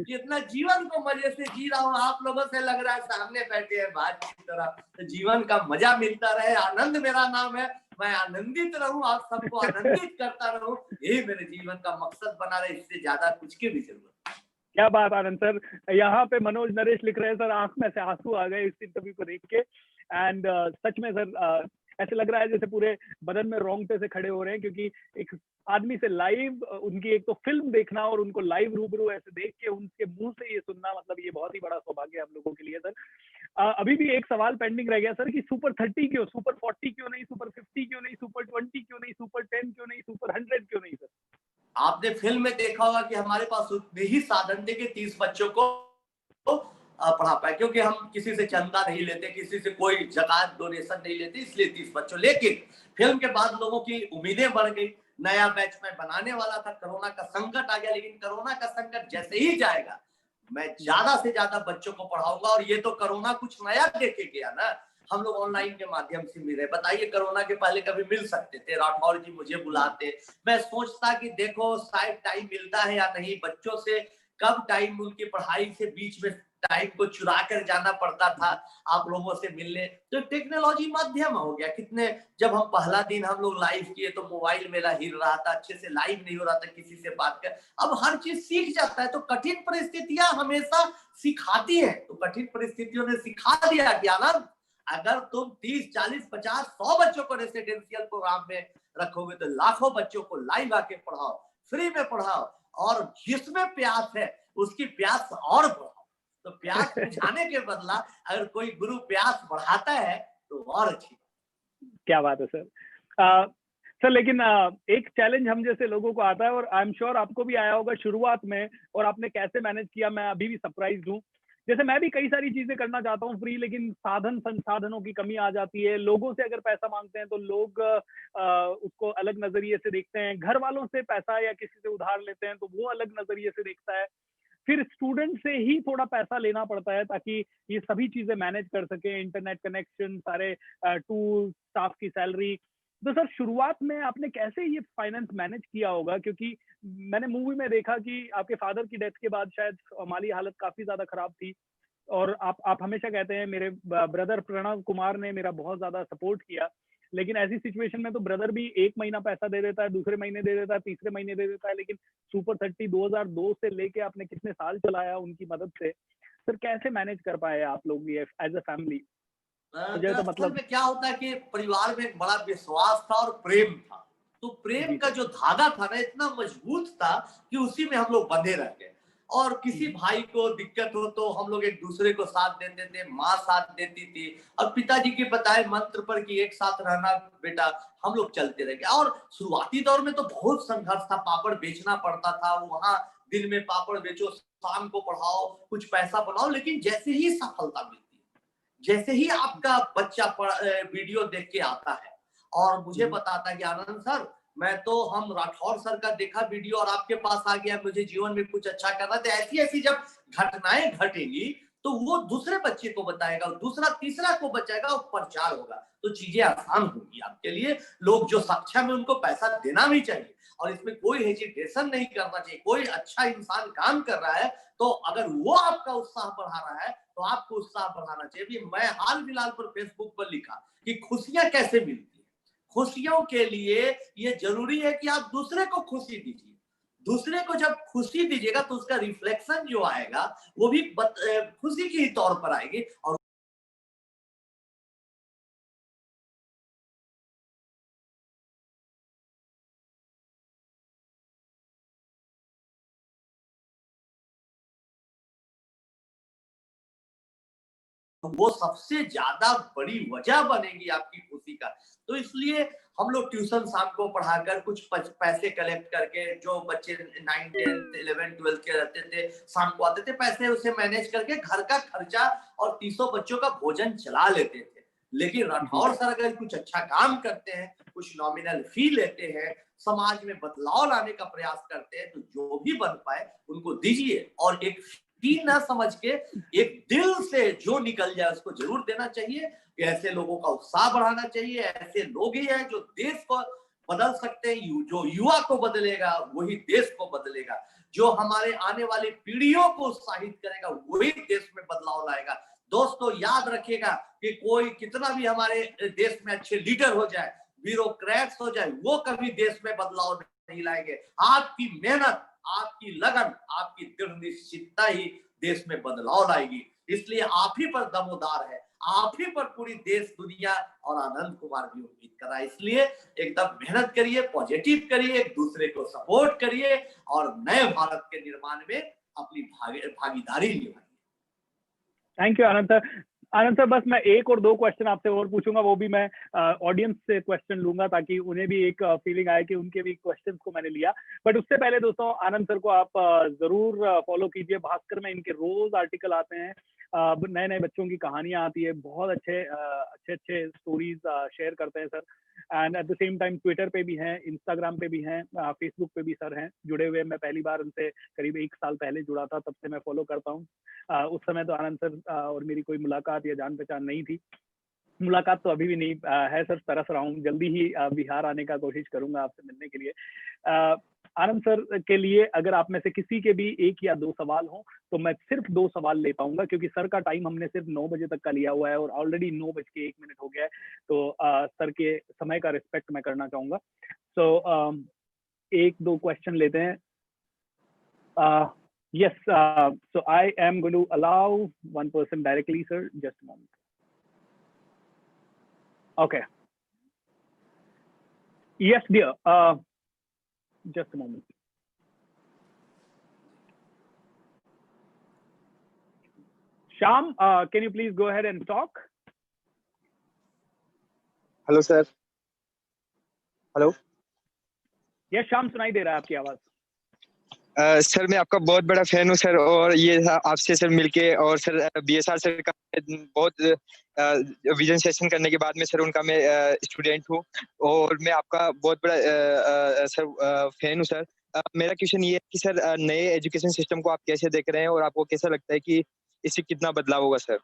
इतना जीवन को मजे से जी रहा हूँ, आप लोगों से लग रहा है सामने बैठे हैं बात की तरह। तो जीवन का मजा मिलता रहे, आनंद मेरा नाम है, मैं आनंदित रहूं, आप सबको आनंदित करता रहूं, यही मेरे जीवन का मकसद बना रहे, इससे ज्यादा कुछ की भी जरूरत। क्या बात आनंद सर। यहाँ पे मनोज नरेश लिख रहे हैं सर, आंख में से आंसू आ गए इस इंटरव्यू को देख के। एंड सच में सर ऐसे लग रहा है जैसे पूरे बदन में रोंगटे से खड़े हो रहे हैं, क्योंकि एक आदमी से लाइव उनकी एक तो फिल्म देखना और उनको लाइव रूबरू ऐसे देख के उनके मुंह से ये सुनना, मतलब ये बहुत ही बड़ा सौभाग्य है हम लोगों के लिए सर। अभी भी एक सवाल पेंडिंग रह गया सर कि सुपर 30 क्यों, सुपर 40 क्यों नहीं, सुपर 50 क्यों नहीं, सुपर 20 क्यों नहीं, सुपर 10 क्यों नहीं, सुपर 100 क्यों नहीं सर? आपने फिल्म में देखा होगा कि हमारे पास उतने ही साधन थे कि 30 बच्चों को पढ़ा पाए, क्योंकि हम किसी से चंदा नहीं लेते, किसी से कोई ज़कात डोनेशन नहीं लेते, इसलिए 30 बच्चों। लेकिन फिल्म के बाद लोगों की उम्मीदें बढ़ गई, नया बैच में बनाने वाला था, कोरोना का संकट आ गया। लेकिन कोरोना का संकट जैसे ही जाएगा, मैं ज्यादा से ज्यादा बच्चों को पढ़ाऊंगा। और ये तो कोरोना कुछ नया देके गया ना, हम लोग ऑनलाइन के माध्यम से मिल रहे। बताइए, कोरोना के पहले कभी मिल सकते थे? राठौर जी मुझे बुलाते, मैं सोचता कि देखो शायद टाइम मिलता है या नहीं, बच्चों से कब टाइम, उनकी पढ़ाई से बीच में टाइम को चुरा कर जाना पड़ता था आप लोगों से मिलने। तो टेक्नोलॉजी माध्यम हो गया। कितने, जब हम पहला दिन हम लोग लाइव किए तो मोबाइल मेरा हिल रहा था, अच्छे से लाइव नहीं हो रहा था किसी से बात कर। अब हर चीज सीख जाता है। तो कठिन परिस्थितियां हमेशा सिखाती है। तो कठिन परिस्थितियों ने सिखा दिया कि आनंद, अगर तुम 30, 40, 50, 100 बच्चों को रेसिडेंशियल प्रोग्राम में रखोगे तो लाखों बच्चों को लाइव आके पढ़ाओ, फ्री में पढ़ाओ, और जिसमें प्यास है उसकी प्यास और बढ़ाओ। तो प्यास बुझाने के बदला अगर कोई गुरु प्यास बढ़ाता है तो और अच्छी। क्या बात है सर। सर लेकिन एक चैलेंज हम जैसे लोगों को आता है, और आई एम श्योर आपको भी आया होगा शुरुआत में, और आपने कैसे मैनेज किया, मैं अभी भी सरप्राइज हूँ। जैसे मैं भी कई सारी चीजें करना चाहता हूँ फ्री, लेकिन साधन संसाधनों की कमी आ जाती है। लोगों से अगर पैसा मांगते हैं तो लोग उसको अलग नजरिए से देखते हैं, घर वालों से पैसा या किसी से उधार लेते हैं तो वो अलग नजरिए से देखता है, फिर स्टूडेंट से ही थोड़ा पैसा लेना पड़ता है ताकि ये सभी चीजें मैनेज कर सके, इंटरनेट कनेक्शन, सारे टूल, स्टाफ की सैलरी। तो सर शुरुआत में आपने कैसे ये फाइनेंस मैनेज किया होगा? क्योंकि मैंने मूवी में देखा कि आपके फादर की डेथ के बाद शायद माली हालत काफी ज्यादा खराब थी, और आप हमेशा कहते हैं मेरे ब्रदर प्रणव कुमार ने मेरा बहुत ज्यादा सपोर्ट किया। लेकिन ऐसी सिचुएशन में तो ब्रदर भी एक महीना पैसा दे देता है, दूसरे महीने दे देता है, तीसरे महीने दे देता है, लेकिन सुपर 30 2002 से लेके आपने कितने साल चलाया उनकी मदद से। सर कैसे मैनेज कर पाए आप लोग ये एज अ फैमिली? मुझे तो मतलब में क्या होता है कि परिवार में एक बड़ा विश्वास था और प्रेम था। तो प्रेम का जो धागा था ना, इतना मजबूत था कि उसी में हम लोग बंधे रह गए। और किसी भाई को दिक्कत हो तो हम लोग एक दूसरे को साथ देते थे, माँ साथ देती थी, और पिताजी के बताए मंत्र पर कि एक साथ रहना बेटा, हम लोग चलते रह गए। और शुरुआती दौर में तो बहुत संघर्ष था, पापड़ बेचना पड़ता था, वहां दिन में पापड़ बेचो, शाम को पढ़ाओ, कुछ पैसा बनाओ। लेकिन जैसे ही सफलता मिलती, जैसे ही आपका बच्चा वीडियो देख के आता है और मुझे बताता है कि आनंद सर मैं तो हम राठौर सर का देखा वीडियो और आपके पास आ गया, मुझे जीवन में कुछ अच्छा करना। तो ऐसी ऐसी जब घटनाएं घटेंगी तो वो दूसरे बच्चे को बताएगा, दूसरा तीसरा को बचाएगा और प्रचार होगा, तो चीजें आसान होंगी आपके लिए। लोग जो सक्षम है उनको पैसा देना भी चाहिए और इसमें कोई हेजिटेशन नहीं करना चाहिए। कोई अच्छा इंसान काम कर रहा है तो अगर वो आपका उत्साह बढ़ा रहा है तो आपको उत्साह बढ़ाना चाहिए। मैं हाल फिलहाल पर फेसबुक पर लिखा कि खुशियां कैसे मिलती है। खुशियों के लिए ये जरूरी है कि आप दूसरे को खुशी दीजिए। दूसरे को जब खुशी दीजिएगा तो उसका रिफ्लेक्शन जो आएगा वो भी खुशी के ही तौर पर आएगी और वो सबसे ज्यादा बड़ी वजह बनेगी आपकी खुशी का। तो इसलिए हम लोग ट्यूशन शाम को पढ़ाकर कुछ पैसे कलेक्ट करके, जो बच्चे 9, 10, 11, 12 के रहते थे शाम को आते थे, पैसे उसे मैनेज करके घर का खर्चा और 300 बच्चों का भोजन चला लेते थे। लेकिन राठौर सर अगर कुछ अच्छा काम करते हैं, कुछ नॉमिनल फी लेते हैं, समाज में बदलाव लाने का प्रयास करते हैं, तो जो भी बन पाए उनको दीजिए और एक फी ना समझ के एक दिल से जो निकल जाए उसको जरूर देना चाहिए। ऐसे लोगों का उत्साह बढ़ाना चाहिए। ऐसे लोग ही हैं जो देश को बदल सकते हैं। जो युवा को बदलेगा वही देश को बदलेगा। जो हमारे आने वाली पीढ़ियों को उत्साहित करेगा वही देश में बदलाव लाएगा। दोस्तों याद रखिएगा कि कोई कितना भी हमारे देश में अच्छे लीडर हो जाए, ब्यूरोक्रेट्स हो जाए, वो कभी देश में बदलाव नहीं लाएंगे। आपकी मेहनत, आपकी लगन, आपकी दृढ़ निश्चितता ही देश में बदलाव लाएगी। इसलिए आप ही पर दमोदार है, आप ही पर पूरी देश दुनिया और आनंद कुमार भी उम्मीद कर रहा है। इसलिए एकदम मेहनत करिए, पॉजिटिव करिए, एक दूसरे को सपोर्ट करिए और नए भारत के निर्माण में अपनी भागीदारी निभाइए। Thank you Anand sir. Anand sir, बस मैं एक और दो क्वेश्चन आपसे और पूछूंगा, वो भी मैं ऑडियंस से क्वेश्चन लूंगा ताकि उन्हें भी एक फीलिंग आए कि उनके भी क्वेश्चंस को मैंने लिया। बट उससे पहले दोस्तों, आनंद सर को आप जरूर फॉलो कीजिए। भास्कर में इनके रोज आर्टिकल आते हैं, नए नए बच्चों की कहानियां आती है, बहुत अच्छे अच्छे स्टोरीज शेयर करते हैं sir. And at the same time Twitter पे भी हैं, इंस्टाग्राम पे भी हैं, फेसबुक पे भी सर हैं जुड़े हुए। मैं पहली बार उनसे करीब 1 साल पहले जुड़ा था, तब से मैं फॉलो करता हूँ। उस समय तो आनंद सर और मेरी कोई मुलाकात या जान पहचान नहीं थी। मुलाकात तो अभी भी नहीं है सर, तरस रहा हूँ, जल्दी ही बिहार आने का कोशिश करूंगा आपसे मिलने के लिए। आनंद सर के लिए अगर आप में से किसी के भी 1 या 2 सवाल हो तो मैं सिर्फ 2 सवाल ले पाऊंगा, क्योंकि सर का टाइम हमने सिर्फ 9 बजे तक का लिया हुआ है और ऑलरेडी 9:01 हो गया है। तो सर के समय का रिस्पेक्ट मैं करना चाहूंगा। सो 1-2 क्वेश्चन लेते हैं। Yes, so I am going to allow one person directly, sir. Just a moment. Okay. Yes, dear. Just a moment. Sham, can you please go ahead and talk? Hello sir. Hello. Yes, Sham, सुनाई दे रहा है आपकी आवाज। Sir मैं आपका बहुत बड़ा fan हूँ सर, और ये आपसे सर मिलके, और सर बीएसआर सर का बहुत विजन सेशन करने के बाद में सर उनका मैं स्टूडेंट हूँ और मैं आपका बहुत बड़ा सर फैन हूँ सर। मेरा क्वेश्चन ये है कि सर नए एजुकेशन सिस्टम को आप कैसे देख रहे हैं और आपको कैसा लगता है कि इससे कितना बदलाव होगा सर?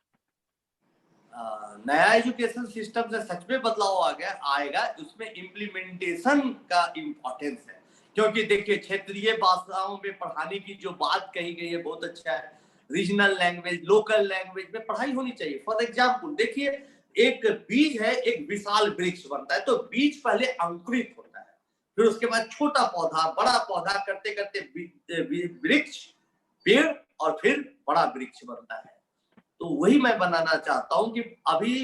नया एजुकेशन सिस्टम से सच में बदलाव आएगा। उसमें इम्प्लीमेंटेशन का इम्पोर्टेंस है, क्योंकि देखिए क्षेत्रीय भाषाओं में पढ़ाने की जो बात कही गई है बहुत अच्छा है। रीजनल लैंग्वेज, लोकल लैंग्वेज में पढ़ाई होनी चाहिए। फॉर एग्जाम्पल देखिए, एक बीज है, एक विशाल वृक्ष बनता है, तो बीज पहले अंकुरित होता है, फिर उसके बाद छोटा पौधा, बड़ा पौधा करते करते वृक्ष, पेड़ और फिर बड़ा वृक्ष बनता है। तो वही मैं बनाना चाहता हूं कि अभी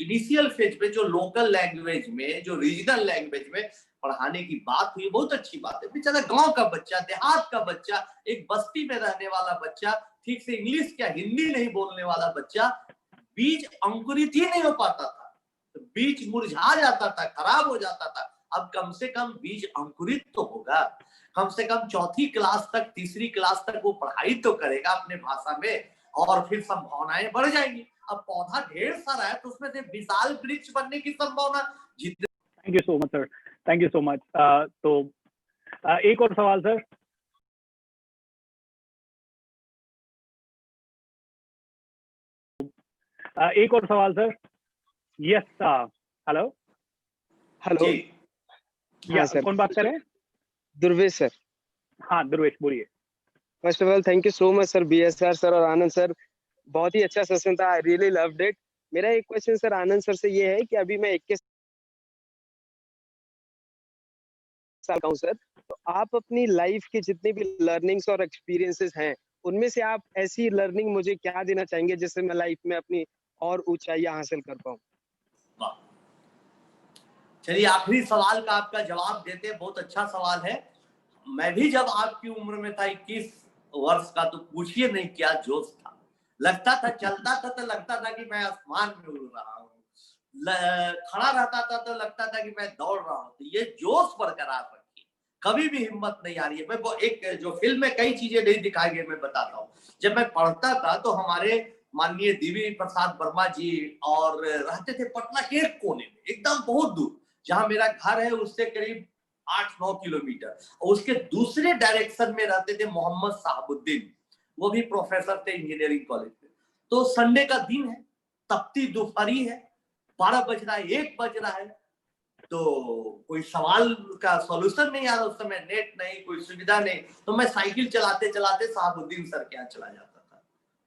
इनिशियल फेज पे जो लोकल लैंग्वेज में, जो रीजनल लैंग्वेज में पढ़ाने की बात हुई, बहुत अच्छी बात है। बेचारा गांव का बच्चा, देहात का बच्चा, एक बस्ती में रहने वाला बच्चा, ठीक से इंग्लिश क्या हिंदी नहीं बोलने वाला बच्चा, बीज अंकुरित ही नहीं हो पाता था, तो बीज मुरझा जाता था, खराब हो जाता था। अब कम से कम बीज अंकुरित तो होगा, कम से कम 4ठी क्लास तक, 3री क्लास तक वो पढ़ाई तो करेगा अपने भाषा में, और फिर संभावनाएं बढ़ जाएंगी। अब पौधा ढेर सारा है तो उसमें से विशाल वृक्ष बनने की संभावना जितने। Thank you so much sir. Thank you so much. तो एक और सवाल सर। एक और सवाल सर। Yes hello hello. जी हाँ सर, कौन बात कर रहे हैं? दुर्वेश सर। हाँ दुर्वेश बोलिए। First of all thank you so much sir, BSR sir और आनंद सर, बहुत ही अच्छा सेशन था, आई रियली लव्ड इट। मेरा एक क्वेश्चन सर आनंद सर से ये है कि अभी मैं 21 साल का हूँ सर, तो आप अपनी लाइफ के जितने भी लर्निंग्स और एक्सपीरियंसेस हैं, उनमें से आप ऐसी लर्निंग मुझे क्या देना चाहेंगे जिससे मैं लाइफ में अपनी और ऊंचाइयां हासिल कर पाऊँ? वाह। चलिए आखिरी सवाल का आपका जवाब देते हैं, बहुत अच्छा सवाल है। मैं भी जब आपकी उम्र में था 21 वर्ष का, तो पूछिए नहीं क्या जोश था। लगता था, चलता था तो लगता था कि मैं आसमान में उड़ रहा हूँ, खड़ा रहता था तो लगता था कि मैं दौड़ रहा हूँ। तो ये जोश बरकरार रखिए, कभी भी हिम्मत नहीं आ रही है। मैं वो एक जो फिल्म में कई चीजें नहीं दिखाई गई, मैं बताता हूँ। जब मैं पढ़ता था तो हमारे माननीय देवी प्रसाद वर्मा जी और रहते थे पटना के एक कोने में, एकदम बहुत दूर, जहां मेरा घर है उससे करीब 8-9 किलोमीटर। और उसके दूसरे डायरेक्शन में रहते थे मोहम्मद साहबुद्दीन, वो भी प्रोफेसर थे इंजीनियरिंग कॉलेज में। तो संडे का दिन है, तपती दोपहरी है, 12 बज रहा है, 1 बज रहा है, तो कोई सवाल का सॉल्यूशन नहीं आ रहा। उस समय नेट नहीं, कोई सुविधा नहीं, तो मैं साइकिल चलाते चलाते साहबुद्दीन सर के यहाँ चला जाता था।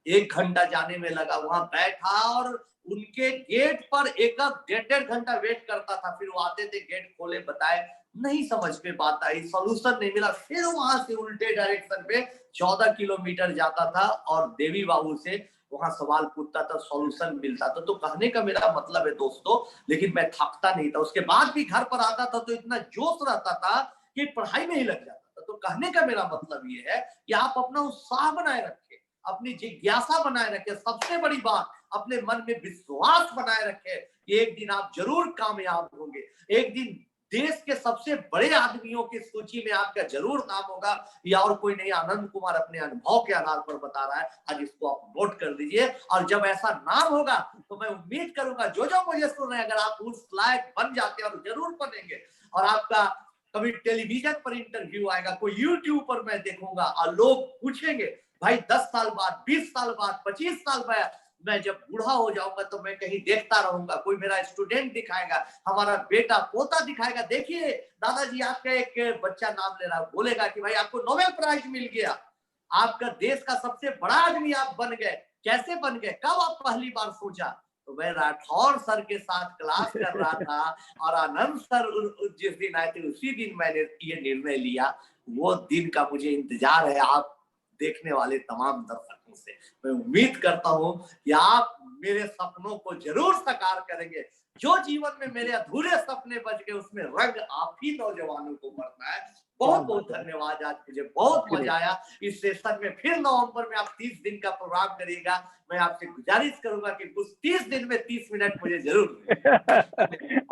1 घंटा जाने में लगा, वहां बैठा और उनके गेट पर एक 1.5 घंटा वेट करता था। फिर वो आते थे, गेट खोले, बताए, नहीं समझ में बात आई, सॉल्यूशन नहीं मिला। फिर वहां से उल्टे डायरेक्शन पे 14 किलोमीटर जाता था और देवी बाबू से वहां सवाल पूछता था, सॉल्यूशन मिलता था। तो कहने का मेरा मतलब है दोस्तों, लेकिन मैं थकता नहीं था। उसके बाद भी घर पर आता था तो इतना जोश रहता था कि पढ़ाई में ही लग जाता था। तो कहने का मेरा मतलब ये है कि आप अपना उत्साह बनाए रखें, अपनी जिज्ञासा बनाए रखें, सबसे बड़ी बात अपने मन में विश्वास बनाए रखें कि एक दिन आप जरूर कामयाब होंगे। एक दिन देश के सबसे बड़े आदमियों की सूची में आपका जरूर नाम होगा। या और कोई नहीं, आनंद कुमार अपने अनुभव के आधार पर बता रहा है, आज इसको आप नोट कर दीजिए। और जब ऐसा नाम होगा तो मैं उम्मीद करूंगा जो जो मुझे सुन रहे हैं, अगर आप उस लायक बन जाते हैं, और जरूर बनेंगे, और आपका कभी टेलीविजन पर इंटरव्यू आएगा, कोई यूट्यूब पर मैं देखूंगा और लोग पूछेंगे, भाई 10 साल बाद, 20 साल बाद, 25 साल बाद मैं जब बूढ़ा हो जाऊंगा तो मैं कहीं देखता रहूंगा, कोई मेरा स्टूडेंट दिखाएगा, हमारा बेटा पोता दिखाएगा, देखिए दादाजी आपका एक बच्चा नाम ले रहा है, बोलेगा कि भाई आपको नोबेल प्राइज मिल गया, आपका देश का सबसे बड़ा आदमी आप बन गए। कैसे बन गए, कब आप पहली बार सोचा? तो मैं राठौर सर के साथ क्लास कर रहा था और आनंद सर जिस दिन आए थे उसी दिन मैंने ये निर्णय लिया। वो दिन का मुझे इंतजार है आप देखने वाले तमाम दर्शकों से। मैं उम्मीद करता हूं कि आप मेरे सपनों को जरूर साकार करेंगे। जो जीवन में मेरे अधूरे सपने बच गए उसमें रंग आप ही नौजवानों को भरना है। बहुत बहुत धन्यवाद, आज मुझे बहुत मजा आया। इस सेशन में फिर नवंबर में आप 30 दिन का प्रोग्राम करिएगा। मैं आपसे गुजारिश करूंगा कि उस 30 दिन में 30 मिनट मुझे जरूर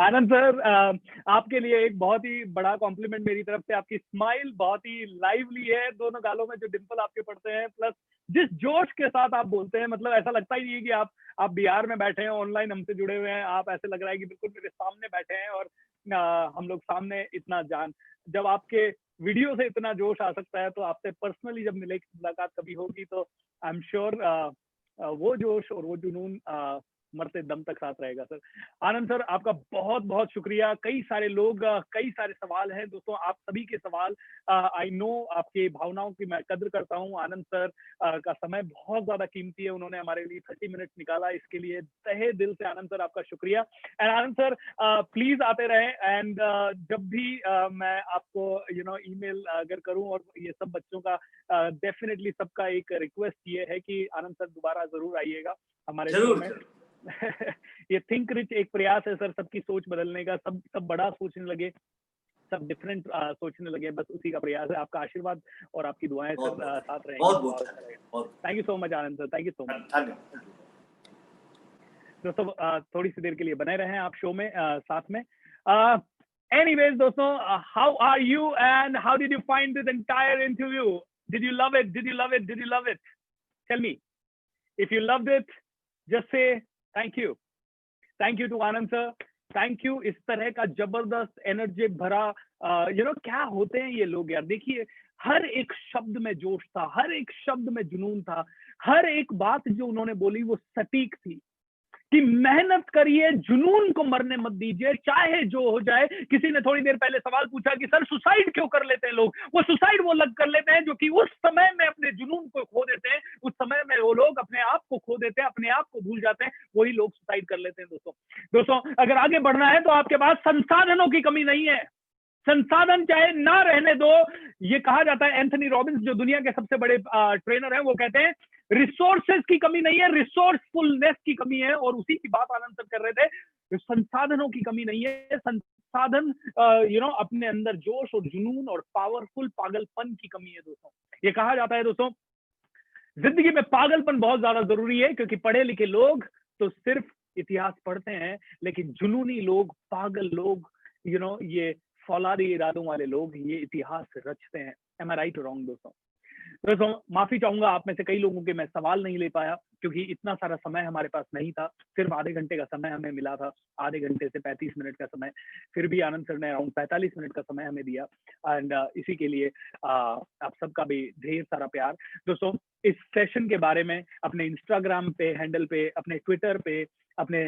आनंद सर, आपके लिए एक बहुत ही बड़ा कॉम्प्लीमेंट मेरी तरफ से। आपकी स्माइल बहुत ही लाइवली है, दोनों गालों में जो डिंपल आपके पड़ते हैं, प्लस जिस जोश के साथ आप बोलते हैं, मतलब ऐसा लगता ही नहीं है कि आप बिहार में बैठे हैं, ऑनलाइन हमसे जुड़े हुए हैं। आप ऐसे लग रहा है कि बिल्कुल मेरे सामने बैठे हैं और हम लोग सामने इतना जब आपके वीडियो से इतना जोश आ सकता है, तो आपसे पर्सनली जब मुलाकात कभी होगी तो आई एम श्योर वो जोश और वो जुनून मरते दम तक साथ रहेगा सर। आनंद सर, आपका बहुत बहुत शुक्रिया। कई सारे लोग, कई सारे सवाल हैं दोस्तों, आप सभी के सवाल, आई नो आपके भावनाओं की मैं कद्र करता हूँ। आनंद सर का समय बहुत ज्यादा कीमती है, उन्होंने हमारे लिए 30 मिनट निकाला, इसके लिए तहे दिल से आनंद सर आपका शुक्रिया। एंड आनंद सर प्लीज आते रहे, एंड जब भी मैं आपको ईमेल अगर करूं, और ये सब बच्चों का डेफिनेटली सबका एक रिक्वेस्ट ये है कि आनंद सर दोबारा जरूर आइएगा हमारे शो में। ये थिंक रिच एक प्रयास है सर, सबकी सोच बदलने का, सब बड़ा सोचने लगे, सब डिफरेंट सोचने लगे, बस उसी का प्रयास है। आपका आशीर्वाद और आपकी दुआएं सर साथ रहेंगी। Thank you so much Anand sir, thank you so much. दोस्तों थोड़ी सी देर के लिए बने रहें आप शो में साथ में। Anyways, दोस्तों, how are you and how did you find this entire interview? Did you love it? Did you love it? Did you love it? Tell me. If you loved it, just say thank you. Thank you to Anand sir. Thank you. इस तरह का जबरदस्त energy भरा क्या होते हैं ये लोग यार। देखिए, हर एक शब्द में जोश था, हर एक शब्द में जुनून था, हर एक बात जो उन्होंने बोली वो सटीक थी कि मेहनत करिए, जुनून को मरने मत दीजिए, चाहे जो हो जाए। किसी ने थोड़ी देर पहले सवाल पूछा कि सर सुसाइड क्यों कर लेते हैं लोग? वो सुसाइड वो लग कर लेते हैं जो कि उस समय में अपने जुनून को खो देते हैं, उस समय में वो लोग अपने आप को खो देते हैं, अपने आप को भूल जाते हैं, वही लोग सुसाइड कर लेते हैं। दोस्तों अगर आगे बढ़ना है तो आपके पास संसाधनों की कमी नहीं है। संसाधन चाहे ना रहने दो। ये कहा जाता है, एंथनी रॉबिन्स जो दुनिया के सबसे बड़े ट्रेनर हैं, वो कहते हैं रिसोर्सेज की कमी नहीं है, रिसोर्सफुलनेस की कमी है। और उसी की बात आनंद सर कर रहे थे, संसाधनों की कमी नहीं है, संसाधन अपने अंदर जोश और जुनून और पावरफुल पागलपन की कमी है। दोस्तों ये कहा जाता है दोस्तों, जिंदगी में पागलपन बहुत ज्यादा जरूरी है, क्योंकि पढ़े लिखे लोग तो सिर्फ इतिहास पढ़ते हैं, लेकिन जुनूनी लोग, पागल लोग, ये फौलादी इरादों वाले लोग ये इतिहास रचते हैं। एम आई राइट रॉन्ग दोस्तों माफी चाहूंगा आप में से कई लोगों के मैं सवाल नहीं ले पाया, क्योंकि इतना सारा समय हमारे पास नहीं था। सिर्फ आधे घंटे का समय हमें मिला था, आधे घंटे से 35 मिनट का समय। फिर भी आनंद सर ने अराउंड 45 मिनट का समय हमें दिया, एंड इसी के लिए आप सबका भी ढेर सारा प्यार। दोस्तों इस सेशन के बारे में अपने इंस्टाग्राम पे हैंडल पे, अपने ट्विटर पे, अपने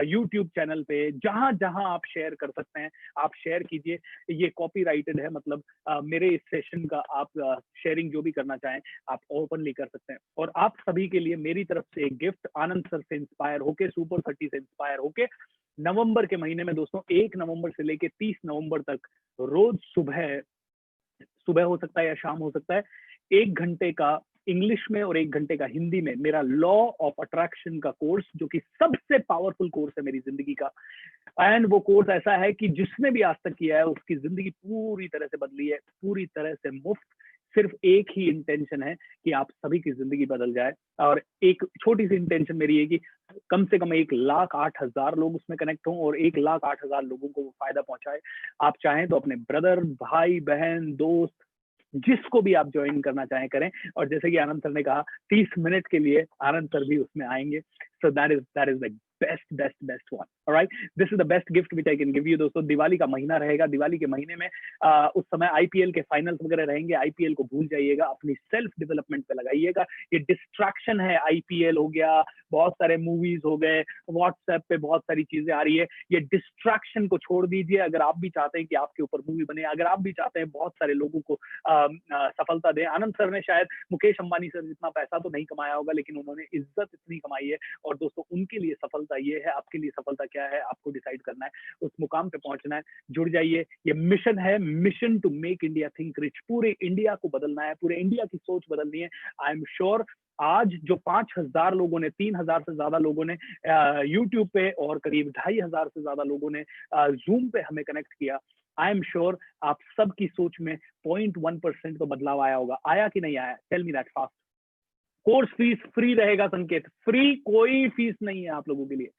यूट्यूब चैनल पे, जहां जहां आप शेयर कर सकते हैं आप शेयर कीजिए। ये कॉपीराइटेड है, मतलब मेरे इस सेशन का आप शेयरिंग जो भी करना चाहें आप ओपनली कर सकते हैं। और आप सभी के लिए मेरी तरफ से एक गिफ्ट, आनंद सर से इंस्पायर होके, सुपर 30 से इंस्पायर होके, नवंबर के महीने में दोस्तों 1 नवंबर से लेके 30 नवंबर तक रोज सुबह हो सकता है या शाम हो सकता है, 1 घंटे का इंग्लिश में और 1 घंटे का हिंदी में मेरा लॉ ऑफ अट्रैक्शन का कोर्स, जो कि सबसे पावरफुल कोर्स है मेरी जिंदगी का। एंड वो कोर्स ऐसा है कि जिसने भी आज तक किया है उसकी जिंदगी पूरी तरह से बदली है, पूरी तरह से मुफ्त। सिर्फ एक ही इंटेंशन है कि आप सभी की जिंदगी बदल जाए, और एक छोटी सी इंटेंशन मेरी है कि कम से कम 1,08,000 लोग उसमें कनेक्ट हों और 1,08,000 लोगों को वो फायदा पहुंचाए। आप चाहें तो अपने ब्रदर, भाई, बहन, दोस्त, जिसको भी आप ज्वाइन करना चाहें करें। और जैसे कि आनंद सर ने कहा 30 मिनट के लिए आनंद सर भी उसमें आएंगे। So that is the best one. Alright, this is the best gift which I can give you. दोस्तों दिवाली का महीना रहेगा, दिवाली के महीने में उस समय आईपीएल के फाइनल्स वगैरह रहेंगे। आईपीएल को भूल जाइएगा, अपनी सेल्फ डेवलपमेंट पे लगाइएगा। ये डिस्ट्रैक्शन है, आईपीएल हो गया, बहुत सारे मूवीज हो गए, व्हाट्सएप पे बहुत सारी चीजें आ रही है, ये डिस्ट्रैक्शन को छोड़ दीजिए। अगर आप भी चाहते हैं कि आपके ऊपर मूवी बने, अगर आप भी चाहते हैं बहुत सारे लोगों को सफलता दें, आनंद सर ने शायद मुकेश अंबानी सर जितना पैसा तो नहीं कमाया होगा, लेकिन उन्होंने इज्जत इतनी कमाई है। और दोस्तों उनके लिए सफलता ये है, आपके लिए सफलता क्या है आपको डिसाइड करना है, उस मुकाम पे पहुंचना है। जुड़ जाइए, ये मिशन है, mission to make India think rich. पूरे इंडिया को बदलना है, पूरे इंडिया की सोच बदलनी है। आई एम श्योर आज जो 5,000 लोगों ने, 3,000 से ज्यादा लोगों ने यूट्यूब पे और करीब 2,500 से ज्यादा लोगों ने जूम पे हमें कनेक्ट किया, आई एम श्योर आप सबकी सोच में 0.1% तो बदलाव आया होगा। आया कि नहीं आया? Tell me that fast. Course fees free रहेगा संकेत, फ्री, कोई फीस नहीं है आप लोगों के लिए,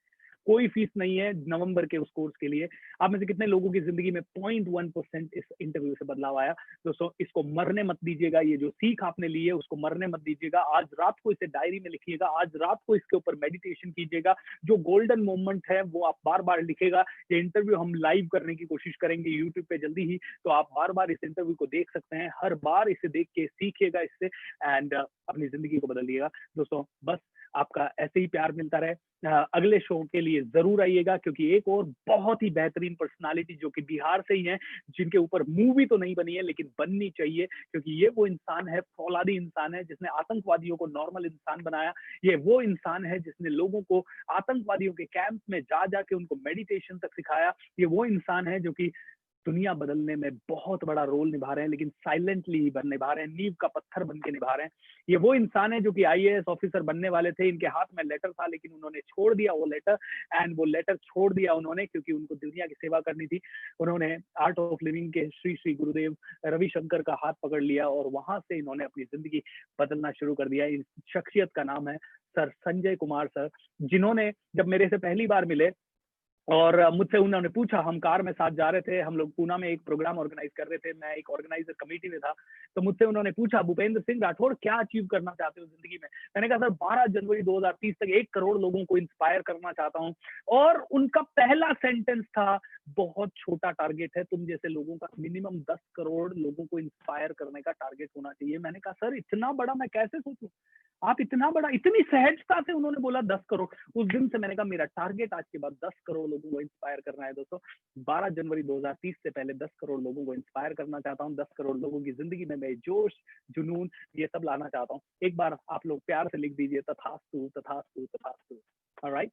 कोई फीस नहीं है नवंबर के उस कोर्स के लिए। आप में से कितने लोगों की जिंदगी में 0.1% इस इंटरव्यू से बदलाव आया? दोस्तों इसको मरने मत दीजिएगा, ये जो सीख आपने ली है उसको मरने मत दीजिएगा। आज रात को इसे डायरी में लिखिएगा, आज रात को इसके ऊपर मेडिटेशन कीजिएगा। जो गोल्डन मोमेंट है वो आप बार बार लिखेगा। ये इंटरव्यू हम लाइव करने की कोशिश करेंगे यूट्यूब पे जल्दी ही, तो आप बार बार इस इंटरव्यू को देख सकते हैं, हर बार इसे देख के सीखिएगा इससे, एंड अपनी जिंदगी को बदलिएगा। दोस्तों बस आपका ऐसे ही प्यार मिलता रहे। अगले शो के लिए जरूर आइएगा, क्योंकि एक और बहुत ही बेहतरीन पर्सनालिटी जो कि बिहार से ही है, जिनके ऊपर मूवी तो नहीं बनी है लेकिन बननी चाहिए, क्योंकि ये वो इंसान है, फौलादी इंसान है जिसने आतंकवादियों को नॉर्मल इंसान बनाया। ये वो इंसान है जिसने लोगों को आतंकवादियों के कैंप में जा जाके उनको मेडिटेशन तक सिखाया। ये वो इंसान है जो कि दुनिया बदलने में बहुत बड़ा रोल निभा रहे हैं, लेकिन साइलेंटली निभा रहे हैं, नींव का पत्थर बन के निभा रहे हैं। ये वो इंसान है जो कि आईएएस ऑफिसर बनने वाले थे, इनके हाथ में लेटर था लेकिन उन्होंने छोड़ दिया वो लेटर, एंड वो लेटर छोड़ दिया उन्होंने क्योंकि उनको दुनिया की सेवा करनी थी। उन्होंने आर्ट ऑफ लिविंग के श्री श्री गुरुदेव रविशंकर का हाथ पकड़ लिया और वहां से इन्होंने अपनी जिंदगी बदलना शुरू कर दिया। इस शख्सियत का नाम है सर संजय कुमार सर, जिन्होंने जब मेरे से पहली बार मिले और मुझसे उन्होंने पूछा, हम कार में साथ जा रहे थे, हम लोग पूना में एक प्रोग्राम ऑर्गेनाइज कर रहे थे, मैं एक ऑर्गेनाइजर कमेटी में था। तो मुझसे उन्होंने पूछा, भूपेंद्र सिंह राठौड़ क्या अचीव करना चाहते हो जिंदगी में? मैंने कहा सर 12 जनवरी 2030 तक 1 करोड़ लोगों को इंस्पायर करना चाहता हूँ। और उनका पहला सेंटेंस था, बहुत छोटा टारगेट है, तुम जैसे लोगों का मिनिमम 10 करोड़ लोगों को इंस्पायर करने का टारगेट होना चाहिए। मैंने कहा सर इतना बड़ा मैं कैसे सोचूं? आप इतना बड़ा, इतनी सहजता से उन्होंने बोला 10 करोड़। उस दिन से मैंने कहा मेरा टारगेट आज के बाद 10 करोड़ लोगों को इंस्पायर करना है दोस्तों। 12 जनवरी 2030 से पहले 10 करोड़ लोगों को इंस्पायर करना चाहता हूँ। 10 करोड़ लोगों की जिंदगी में मैं जोश, जुनून, ये सब लाना चाहता हूँ। एक बार आप लोग प्यार से लिख दीजिए, तथास्तु तथास्तु तथास्तु। Alright,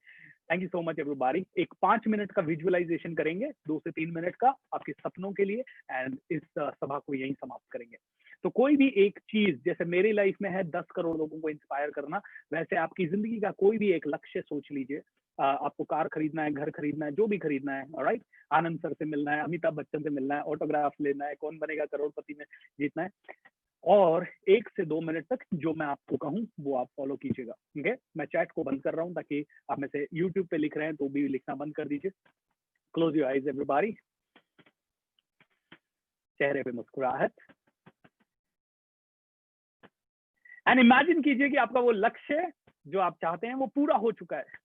thank you so much everybody. एक 5 मिनट का विजुअलाइजेशन करेंगे, 2 से 3 मिनट का आपके सपनों के लिए, एंड इस सभा को यहीं समाप्त करेंगे। तो कोई भी एक चीज, जैसे मेरी लाइफ में है 10 करोड़ लोगों को इंस्पायर करना, वैसे आपकी जिंदगी का कोई भी एक लक्ष्य सोच लीजिए। आपको कार खरीदना है, घर खरीदना है, जो भी खरीदना है, ऑलराइट, आनंद सर से मिलना है, अमिताभ बच्चन से मिलना है, ऑटोग्राफ लेना है, कौन बनेगा करोड़पति में जीतना है, और 1 से 2 मिनट तक जो मैं आपको कहूँ वो आप फॉलो कीजिएगा। ठीक है, मैं चैट को बंद कर रहा हूँ ताकि आप में से यूट्यूब पे लिख रहे हैं तो भी लिखना बंद कर दीजिए। क्लोज योर आइज एवरीबॉडी, चेहरे पे मुस्कुराहट, एंड इमेजिन कीजिए कि आपका वो लक्ष्य जो आप चाहते हैं वो पूरा हो चुका है।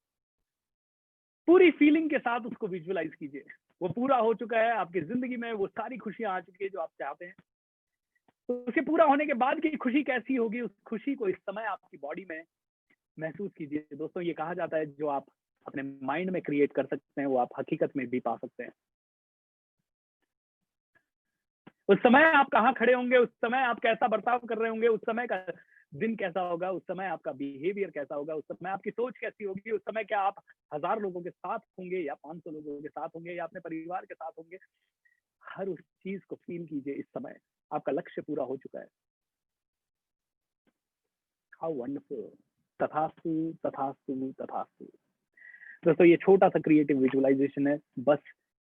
पूरी फीलिंग के साथ उसको विजुअलाइज कीजिए, वो पूरा हो चुका है, आपकी जिंदगी में वो सारी खुशियां आ चुकी है जो आप चाहते हैं। तो उसके पूरा होने के बाद की खुशी कैसी होगी, उस खुशी को इस समय आपकी बॉडी में महसूस कीजिए। दोस्तों ये कहा जाता है जो आप अपने माइंड में क्रिएट कर सकते हैं वो आप हकीकत में भी पा सकते हैं। उस समय आप कहाँ खड़े होंगे, उस समय आप कैसा बर्ताव कर रहे होंगे, उस समय का दिन कैसा होगा, उस समय आपका बिहेवियर कैसा होगा, उस समय आपकी सोच कैसी होगी, उस समय क्या आप 1000 लोगों के साथ होंगे या 500 लोगों के साथ होंगे या अपने परिवार के साथ होंगे। हर उस चीज को फील कीजिए। इस समय आपका लक्ष्य पूरा हो चुका है। How wonderful. तथास्तु तथास्तु तथास्तु। दोस्तों ये छोटा सा क्रिएटिव विजुअलाइजेशन है, बस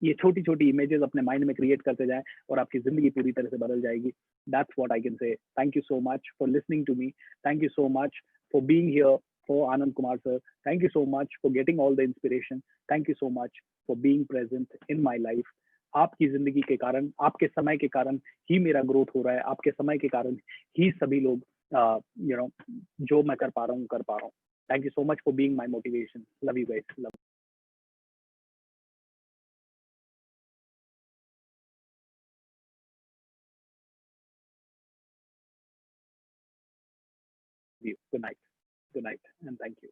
ये छोटी छोटी इमेजेस अपने माइंड में क्रिएट करते जाएं और आपकी जिंदगी पूरी तरह से बदल जाएगी। That's what I can say. Thank you so much for listening to me, thank you so much for being here for Anand Kumar sir, thank you so much for getting all the inspiration, thank you so much for being present in my life. आपकी जिंदगी के कारण, आपके समय के कारण ही मेरा growth हो रहा है, आपके समय के कारण ही सभी लोग जो मैं कर पा रहा हूँ कर पा रहा हूँ। Thank you so much for being my motivation. Love you guys, love you. Good night and thank you.